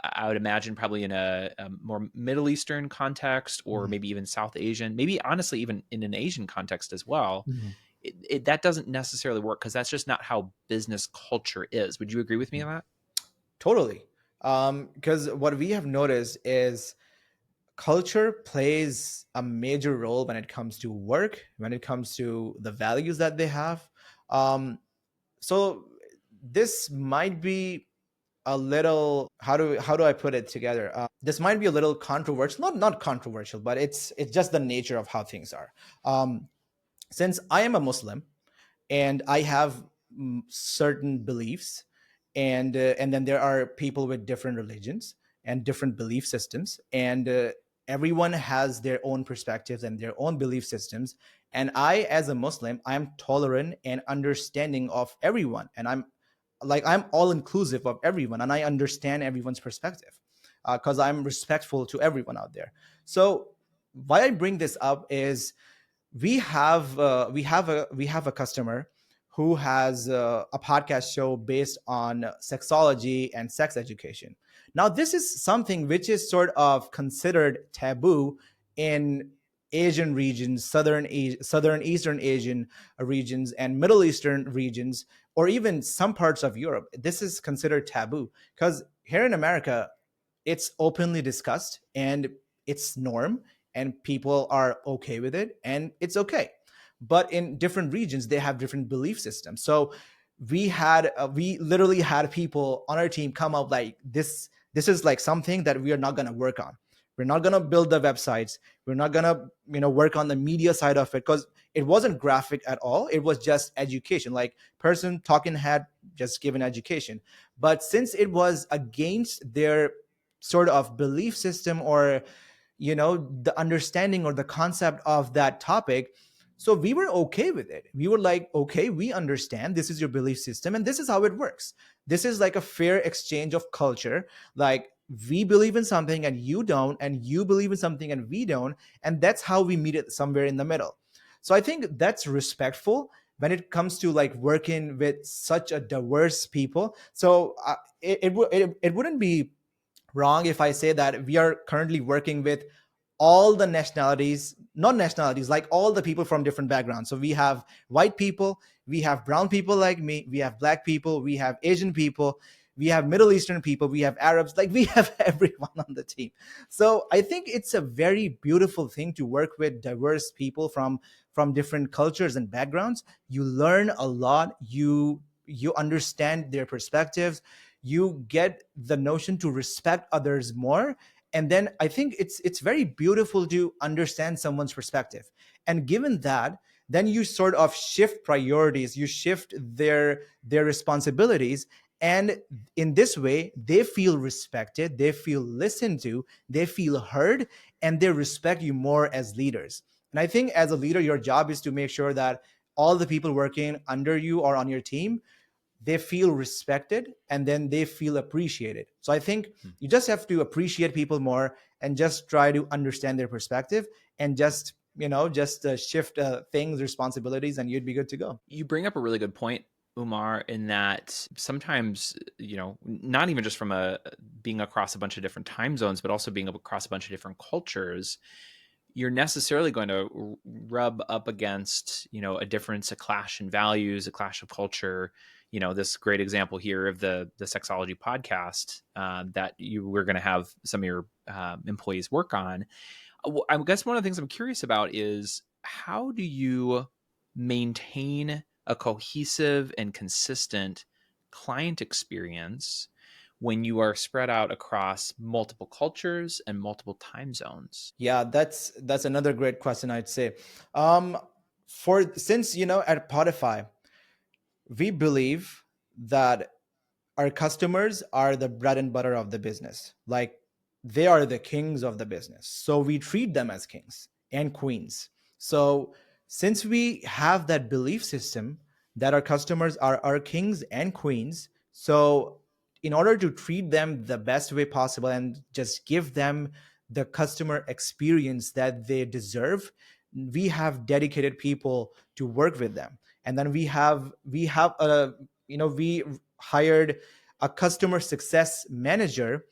I would imagine probably in a more Middle Eastern context, or maybe even South Asian, maybe honestly even in an Asian context as well. That doesn't necessarily work, because that's just not how business culture is. Would you agree with me on that? Totally. Because what we have noticed is culture plays a major role when it comes to work, when it comes to the values that they have. So this might be a little, how do I put it together? This might be a little controversial, not controversial, but it's just the nature of how things are. Since I am a Muslim and I have certain beliefs, and then there are people with different religions and different belief systems, and everyone has their own perspectives and their own belief systems. And I, as a Muslim, I'm tolerant and understanding of everyone, and I'm all inclusive of everyone, and I understand everyone's perspective because I'm respectful to everyone out there. So why I bring this up is we have a customer who has a podcast show based on sexology and sex education. Now, this is something which is sort of considered taboo in Asian regions, southern Eastern Asian regions, and Middle Eastern regions, or even some parts of Europe. This is considered taboo because here in America, it's openly discussed and it's norm, and people are okay with it, and it's okay. But in different regions, they have different belief systems. So we literally had people on our team come up like this is like something that we are not going to work on. We're not going to build the websites. We're not going to work on the media side of it, because it wasn't graphic at all. It was just education, like person talking had just given education. But since it was against their sort of belief system, or the understanding or the concept of that topic, so we were okay with it. We were like, okay, we understand this is your belief system and this is how it works. This is like a fair exchange of culture. Like, we believe in something and you don't, and you believe in something and we don't, and that's how we meet it somewhere in the middle. So I think that's respectful when it comes to like working with such a diverse people. So it wouldn't be wrong if I say that we are currently working with all the nationalities, not nationalities, like all the people from different backgrounds. So we have white people, we have brown people like me, we have black people, we have Asian people, we have Middle Eastern people, we have Arabs, like we have everyone on the team. So I think it's a very beautiful thing to work with diverse people from different cultures and backgrounds. You learn a lot, you understand their perspectives, you get the notion to respect others more. And then I think it's very beautiful to understand someone's perspective. And given that, then you sort of shift priorities, you shift their responsibilities, and in this way they feel respected, they feel listened to, they feel heard, and they respect you more as leaders. And I think as a leader, your job is to make sure that all the people working under you or on your team, they feel respected and then they feel appreciated. So I think you just have to appreciate people more and just try to understand their perspective, and just shift things, responsibilities, and you'd be good to go. You bring up a really good point, Umar, in that sometimes, not even just from being across a bunch of different time zones, but also being across a bunch of different cultures, you're necessarily going to rub up against, a difference, a clash in values, a clash of culture. This great example here of the sexology podcast that you were going to have some of your employees work on. I guess one of the things I'm curious about is, how do you maintain a cohesive and consistent client experience when you are spread out across multiple cultures and multiple time zones? Yeah, that's another great question, I'd say. For since at Podify, we believe that our customers are the bread and butter of the business. Like, they are the kings of the business. So we treat them as kings and queens. So since we have that belief system that our customers are our kings and queens, so in order to treat them the best way possible and just give them the customer experience that they deserve, we have dedicated people to work with them. And then we have a we hired a customer success manager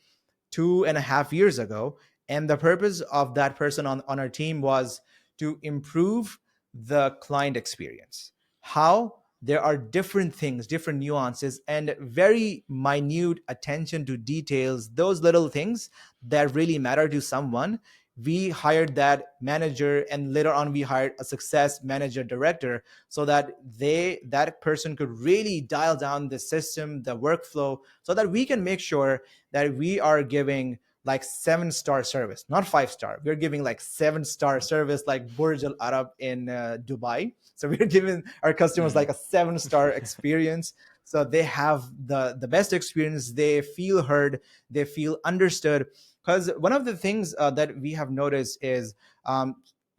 2.5 years ago. And the purpose of that person on our team was to improve the client experience. How? There are different things, different nuances, and very minute attention to details, those little things that really matter to someone. We hired that manager, and later on we hired a success manager director, so that that person could really dial down the system, the workflow, so that we can make sure that we are giving like 7-star service, not 5-star. We're giving like 7-star service, like Burj Al Arab in Dubai. So we're giving our customers like a 7-star experience. So they have the best experience. They feel heard. They feel understood. Because one of the things that we have noticed is, in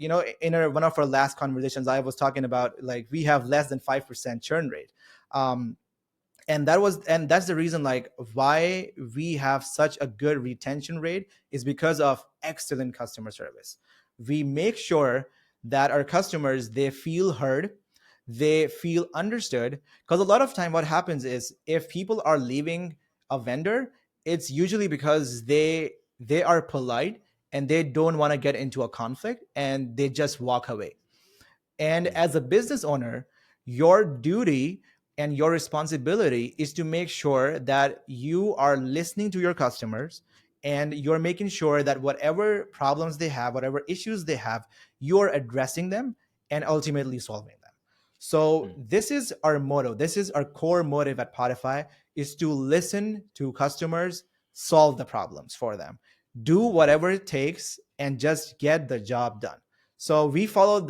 one of our last conversations, I was talking about like we have less than 5% churn rate. And that's the reason like why we have such a good retention rate, is because of excellent customer service. We make sure that our customers, they feel heard, they feel understood. Because a lot of time what happens is, if people are leaving a vendor, it's usually because they are polite and they don't want to get into a conflict and they just walk away. And as a business owner, your duty and your responsibility is to make sure that you are listening to your customers and you're making sure that whatever problems they have, whatever issues they have, you're addressing them and ultimately solving them. So Mm. this is our motto. This is our core motive at Podify, is to listen to customers, solve the problems for them, do whatever it takes, and just get the job done. So we followed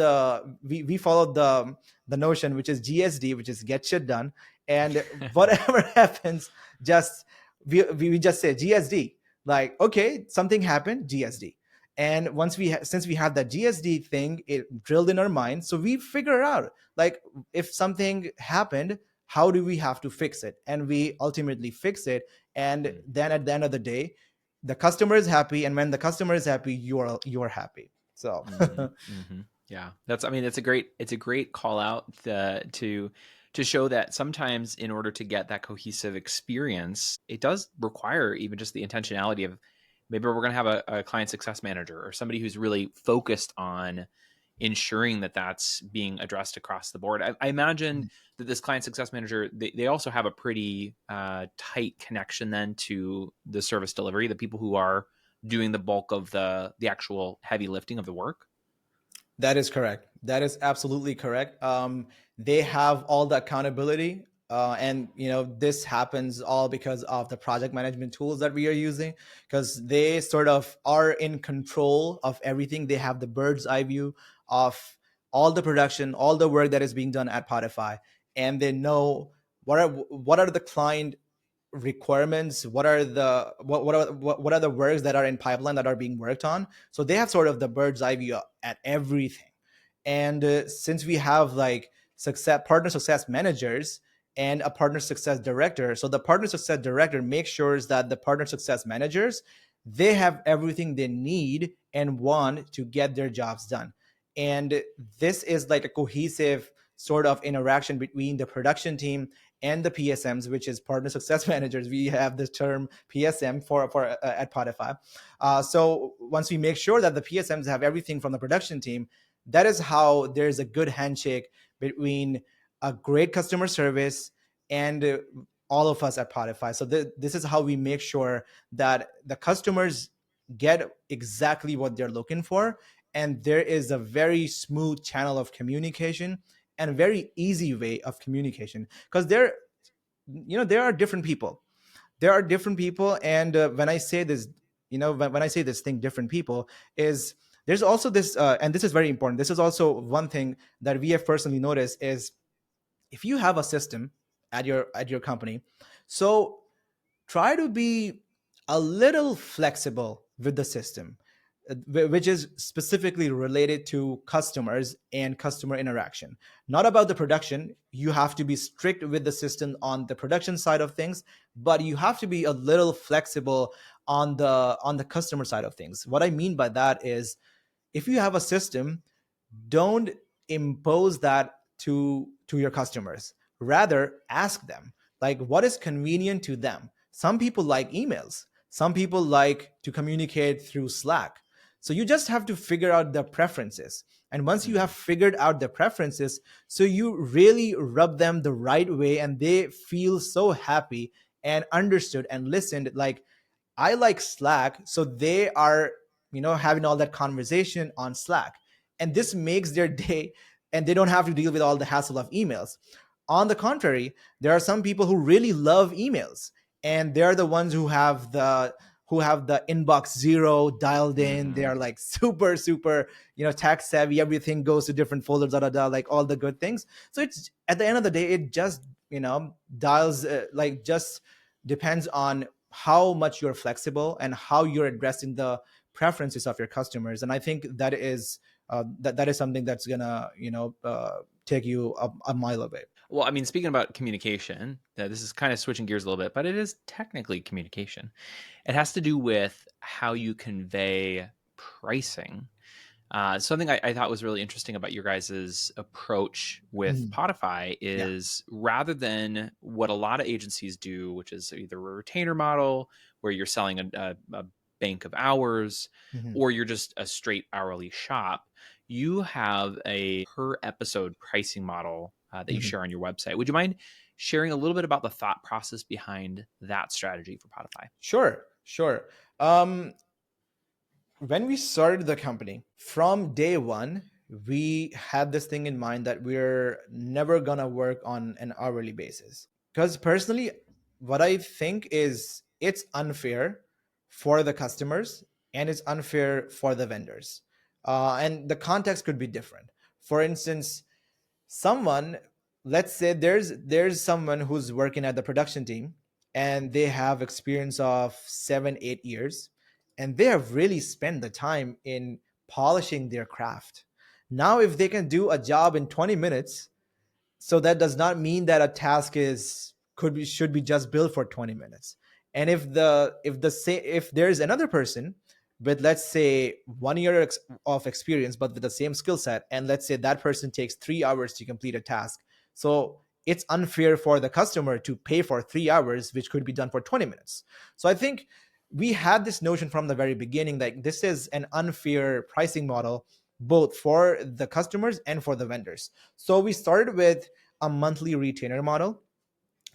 we followed the notion, which is GSD, which is get shit done, and whatever happens, just we just say GSD. Like, okay, something happened, GSD. And once since we have that GSD thing, it drilled in our mind, so we figure out, like, if something happened, how do we have to fix it, and we ultimately fix it. And Mm. then at the end of the day, the customer is happy, and when the customer is happy, you're happy. So Yeah, I mean, it's a great call out to show that sometimes in order to get that cohesive experience, it does require even just the intentionality of maybe we're going to have a client success manager or somebody who's really focused on ensuring that that's being addressed across the board. I imagine that this client success manager, they also have a pretty tight connection then to the service delivery, the people who are doing the bulk of the actual heavy lifting of the work. that is correct. That is absolutely correct. They have all the accountability, and this happens all because of the project management tools that we are using. Because they sort of are in control of everything. They have the bird's eye view of all the production, all the work that is being done at Podify, and they know what are the client requirements, what are the works that are in pipeline that are being worked on. So they have sort of the bird's eye view at everything. And since we have like partner success managers and a partner success director, so the partner success director makes sure that the partner success managers, they have everything they need and want to get their jobs done. And this is like a cohesive sort of interaction between the production team and the PSMs, which is partner success managers. We have this term PSM for at Podify. So once we make sure that the PSMs have everything from the production team, that is how there's a good handshake between a great customer service and all of us at Podify. So this is how we make sure that the customers get exactly what they're looking for, and there is a very smooth channel of communication and a very easy way of communication. Because there are different people. There are different people, and when I say this, when I say this thing, different people, is there's also this, and this is very important. This is also one thing that we have personally noticed is, if you have a system at your company, so try to be a little flexible with the system, which is specifically related to customers and customer interaction, not about the production. You have to be strict with the system on the production side of things, but you have to be a little flexible on the customer side of things. What I mean by that is, if you have a system, don't impose that to your customers. Rather, ask them, like, what is convenient to them. Some people like emails, some people like to communicate through Slack. So you just have to figure out the preferences, and once you have figured out the preferences, so you really rub them the right way, and they feel so happy and understood and listened. Like, I like Slack, so they are, having all that conversation on Slack. And this makes their day, and they don't have to deal with all the hassle of emails. On the contrary, there are some people who really love emails, and they're the ones who have the inbox zero dialed in. They Mm-hmm. are like super, super, tech savvy. Everything goes to different folders, like all the good things. So it's, at the end of the day, it just, dials, like, just depends on how much you're flexible and how you're addressing the preferences of your customers. And I think that is that is something that's gonna take you a mile away. Well, I mean, speaking about communication, this is kind of switching gears a little bit, but it is technically communication. It has to do with how you convey pricing. Something I thought was really interesting about your guys' approach with Mhm. Podify Yeah. is, rather than what a lot of agencies do, which is either a retainer model where you're selling a bank of hours, Mhm. or you're just a straight hourly shop, you have a per episode pricing model that you Mhm. share on your website. Would you mind sharing a little bit about the thought process behind that strategy for Podify. Sure. Um, when we started the company, from day one, we had this thing in mind that we're never gonna work on an hourly basis. Because personally, what I think is it's unfair for the customers and it's unfair for the vendors. And the context could be different. For instance, someone, let's say there's someone who's working at the production team and they have experience of 7-8 years, and they have really spent the time in polishing their craft. Now if they can do a job in 20 minutes, so that does not mean that a task is could be should be just built for 20 minutes. And if there's another person with, let's say, 1 year of experience but with the same skill set, and let's say that person takes 3 hours to complete a task, so it's unfair for the customer to pay for 3 hours which could be done for 20 minutes. So I think we had this notion from the very beginning that this is an unfair pricing model, both for the customers and for the vendors. So we started with a monthly retainer model.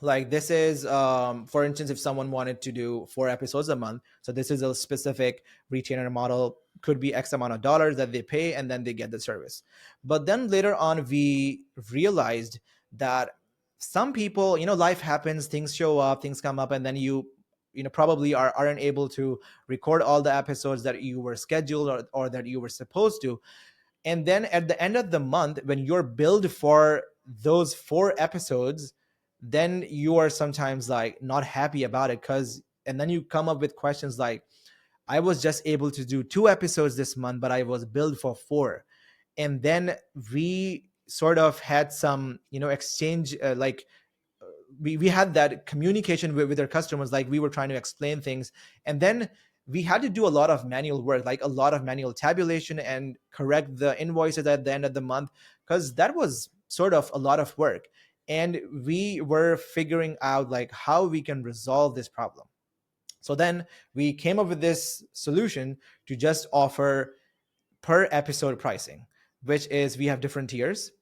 Like this is, for instance, if someone wanted to do 4 episodes a month, so this is a specific retainer model, could be X amount of dollars that they pay and then they get the service. But then later on, we realized that some people, life happens, things show up, things come up, and then probably aren't able to record all the episodes that you were scheduled, or that you were supposed to. And then at the end of the month, when you're billed for those 4 episodes, then you are sometimes like not happy about it, and then you come up with questions like, I was just able to do 2 episodes this month, but I was billed for 4. And then we sort of had some, exchange, we had that communication with our customers, like we were trying to explain things. And then we had to do a lot of manual work, like a lot of manual tabulation, and correct the invoices at the end of the month, because that was sort of a lot of work. And we were figuring out like how we can resolve this problem. So then we came up with this solution to just offer per episode pricing, which is we have different tiers.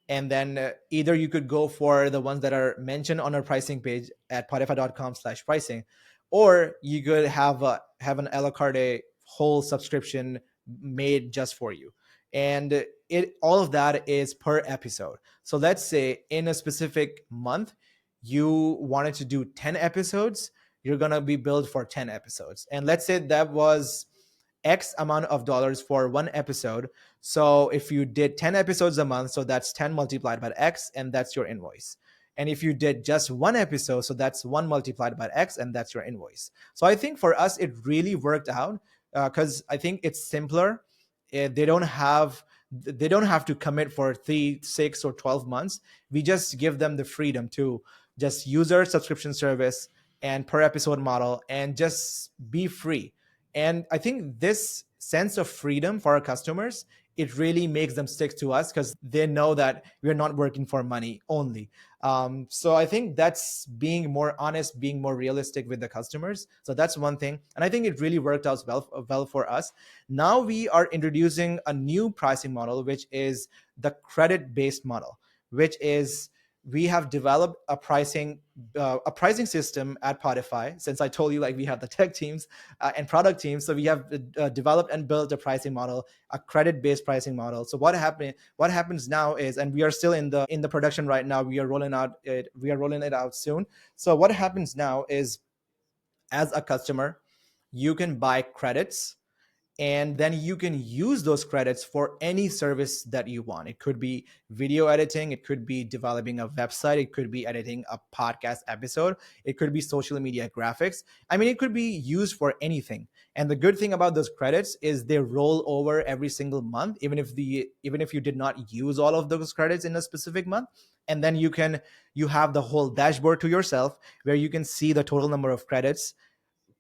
And then either you could go for the ones that are mentioned on our pricing page at podify.com/pricing, or you could have an a la carte whole subscription made just for you. And all of that is per episode. So let's say in a specific month, you wanted to do 10 episodes, you're going to be billed for 10 episodes. And let's say that was X amount of dollars for 1 episode. So if you did 10 episodes a month, so that's 10 multiplied by X, and that's your invoice. And if you did just 1 episode, so that's 1 multiplied by X, and that's your invoice. So I think for us, it really worked out, because I think it's simpler. They don't have to commit for 3, 6, or 12 months. We just give them the freedom to just use our subscription service and per episode model and just be free. And I think this sense of freedom for our customers, it really makes them stick to us, because they know that we're not working for money only. So I think that's being more honest, being more realistic with the customers. So that's one thing. And I think it really worked out well for us. Now we are introducing a new pricing model, which is the credit-based model, which is we have developed a pricing system at Podify. Since I told you, like, we have the tech teams and product teams, so we have developed and built a pricing model, a credit-based pricing model. So what happens now is, and we are still in the production right now. We are rolling it out soon. So what happens now is, as a customer, you can buy credits, and then you can use those credits for any service that you want. It could be video editing, it could be developing a website, it could be editing a podcast episode, it could be social media graphics. I mean, it could be used for anything. And the good thing about those credits is they roll over every single month, even if you did not use all of those credits in a specific month. And then you have the whole dashboard to yourself, where you can see the total number of credits,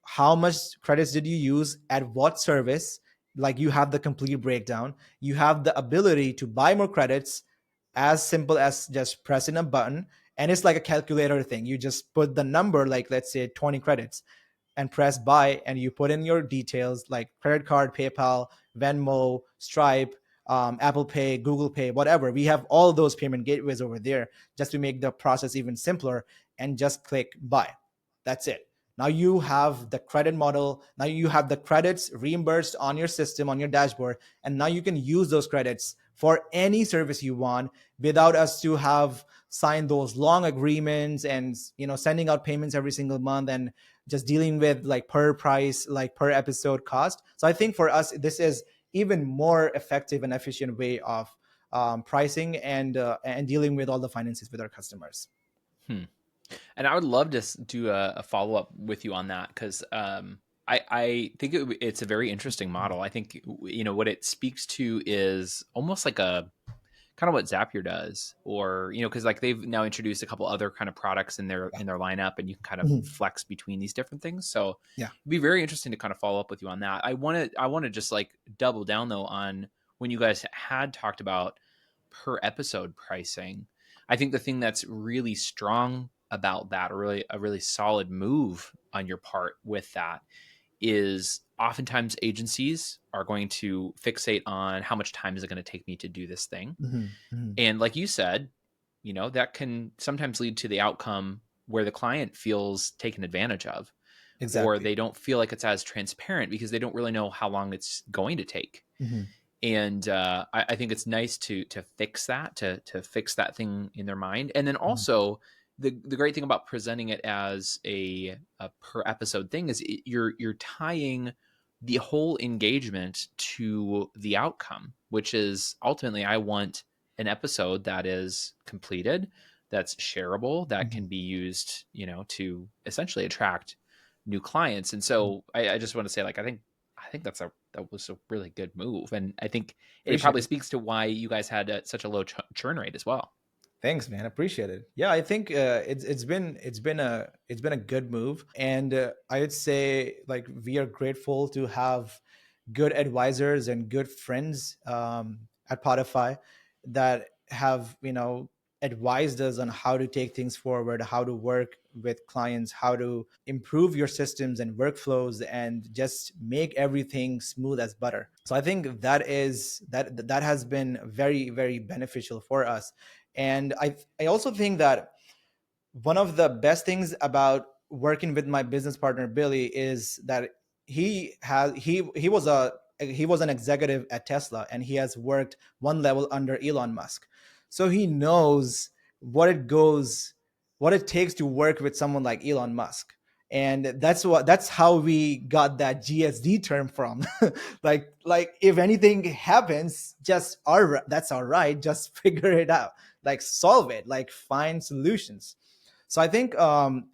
how much credits did you use at what service. Like, you have the complete breakdown. You have the ability to buy more credits, as simple as just pressing a button. And it's like a calculator thing. You just put the number, like let's say 20 credits, and press buy, and you put in your details like credit card, PayPal, Venmo, Stripe, Apple Pay, Google Pay, whatever. We have all those payment gateways over there just to make the process even simpler, and just click buy. That's it. Now you have the credit model. Now you have the credits reimbursed on your system, on your dashboard. And now you can use those credits for any service you want without us to have signed those long agreements and, sending out payments every single month and just dealing with like per price, like per episode cost. So I think for us, this is even more effective and efficient way of pricing and dealing with all the finances with our customers. And I would love to do a follow up with you on that, because I think it's a very interesting model. I think what it speaks to is almost like a kind of what Zapier does, or because like they've now introduced a couple other kind of products in their lineup, and you can kind of flex between these different things. So Yeah, it'd be very interesting to kind of follow up with you on that. I want to just like double down though on when you guys had talked about per episode pricing. I think the thing that's really strong about that, or really a really solid move on your part with that, is oftentimes agencies are going to fixate on how much time is it going to take me to do this thing. And like you said, that can sometimes lead to the outcome where the client feels taken advantage of, exactly. or they don't feel like it's as transparent because they don't really know how long it's going to take. And I think it's nice to fix that, to fix that thing in their mind. And then also the great thing about presenting it as a per episode thing is you're tying the whole engagement to the outcome, which is ultimately, I want an episode that is completed, that's shareable, that can be used, to essentially attract new clients. And so I just want to say, like, I think that was a really good move, and I think it probably speaks to why you guys had such a low churn rate as well. Thanks, man. Appreciate it. Yeah, I think it's been a good move, and I would say like we are grateful to have good advisors and good friends at Podify that have advised us on how to take things forward, how to work with clients, how to improve your systems and workflows, and just make everything smooth as butter. So I think that has been very, very beneficial for us. And I also think that one of the best things about working with my business partner Billy is that he was an executive at Tesla, and he has worked one level under Elon Musk. So he knows what it takes to work with someone like Elon Musk. And that's how we got that GSD term from. like if anything happens, that's all right, just figure it out, like solve it, like find solutions. So I think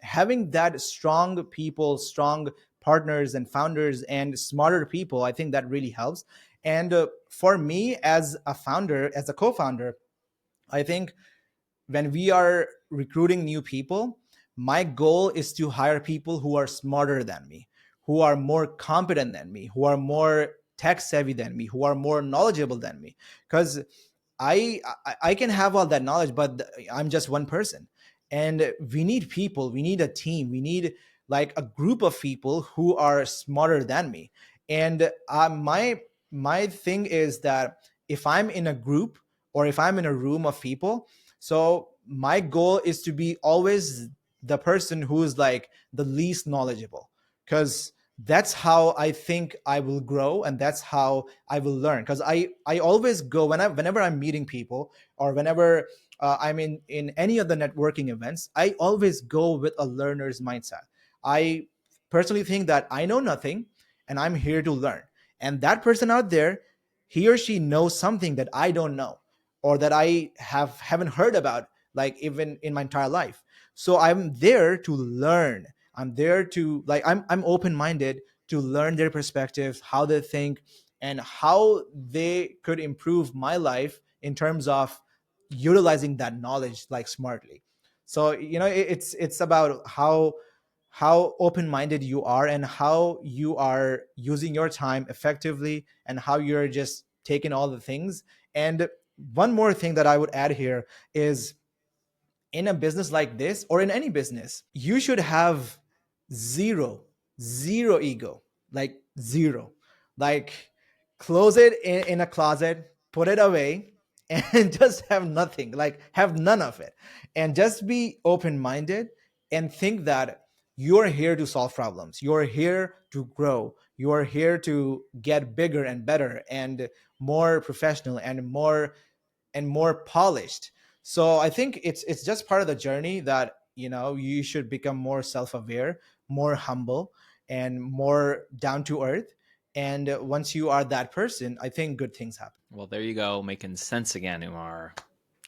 having that strong people, strong partners and founders and smarter people, I think that really helps. And for me as a founder, as a co-founder, I think when we are recruiting new people, my goal is to hire people who are smarter than me, who are more competent than me, who are more tech savvy than me, who are more knowledgeable than me. Because I can have all that knowledge, but I'm just one person, and we need people. We need a team. We need like a group of people who are smarter than me. And my thing is that if I'm in a group or if I'm in a room of people, so my goal is to be always the person who is like the least knowledgeable, because that's how I think I will grow, and that's how I will learn. Because I always go whenever I'm meeting people, or whenever I'm in any of the networking events, I always go with a learner's mindset. I personally think that I know nothing, and I'm here to learn. And that person out there, he or she knows something that I don't know, or that I haven't heard about, like even in my entire life. So I'm there to learn. I'm there to like I'm open-minded to learn their perspectives, how they think, and how they could improve my life in terms of utilizing that knowledge like smartly. So it's about how open-minded you are, and how you are using your time effectively, and how you're just taking all the things. And one more thing that I would add here is, in a business like this, or in any business, you should have zero, zero ego, like zero. Like close it in a closet, put it away and just have nothing, like have none of it, and just be open-minded and think that you're here to solve problems. You're here to grow. You're here to get bigger and better and more professional and more polished. So I think it's just part of the journey that you should become more self-aware, more humble, and more down to earth. And once you are that person, I think good things happen. Well, there you go, making sense again, Umar.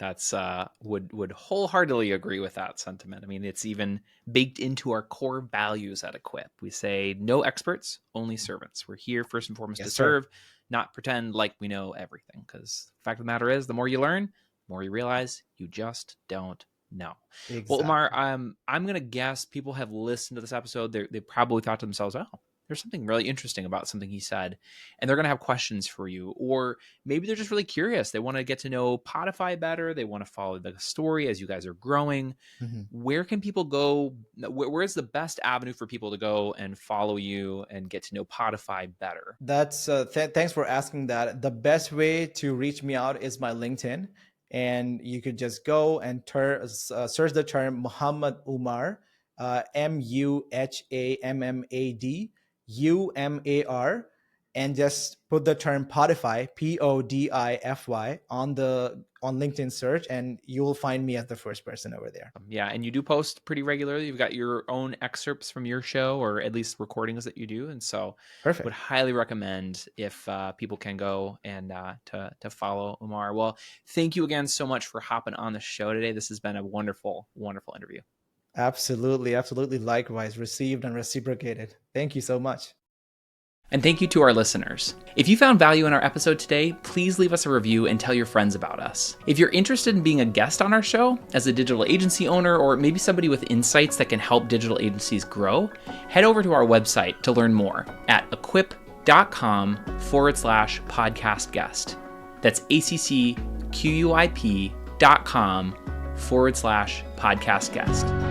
That's would wholeheartedly agree with that sentiment. I mean, it's even baked into our core values at Equip. We say no experts, only servants. We're here first and foremost to serve, not pretend like we know everything. Because the fact of the matter is, the more you learn, the more you realize you just don't know. Exactly. Well, Umar, I'm gonna guess people have listened to this episode. They probably thought to themselves, "Oh, there's something really interesting about something he said," and they're going to have questions for you. Or maybe they're just really curious. They want to get to know Podify better. They want to follow the story as you guys are growing. Mm-hmm. Where can people go? Where's the best avenue for people to go and follow you and get to know Podify better? That's thanks for asking that. The best way to reach me out is my LinkedIn. And you could just go and search the term Muhammad Umar, Muhammad UMAR, and just put the term Podify, Podify, on LinkedIn search, and you will find me as the first person over there. Yeah, and you do post pretty regularly. You've got your own excerpts from your show, or at least recordings that you do, and so perfect. Would highly recommend if people can go and to follow Umar. Well, thank you again so much for hopping on the show today. This has been a wonderful, wonderful interview. Absolutely. Likewise, received and reciprocated. Thank you so much. And thank you to our listeners. If you found value in our episode today, please leave us a review and tell your friends about us. If you're interested in being a guest on our show, as a digital agency owner, or maybe somebody with insights that can help digital agencies grow, head over to our website to learn more at equip.com/podcast guest. That's ACCQUIP.com/podcast guest.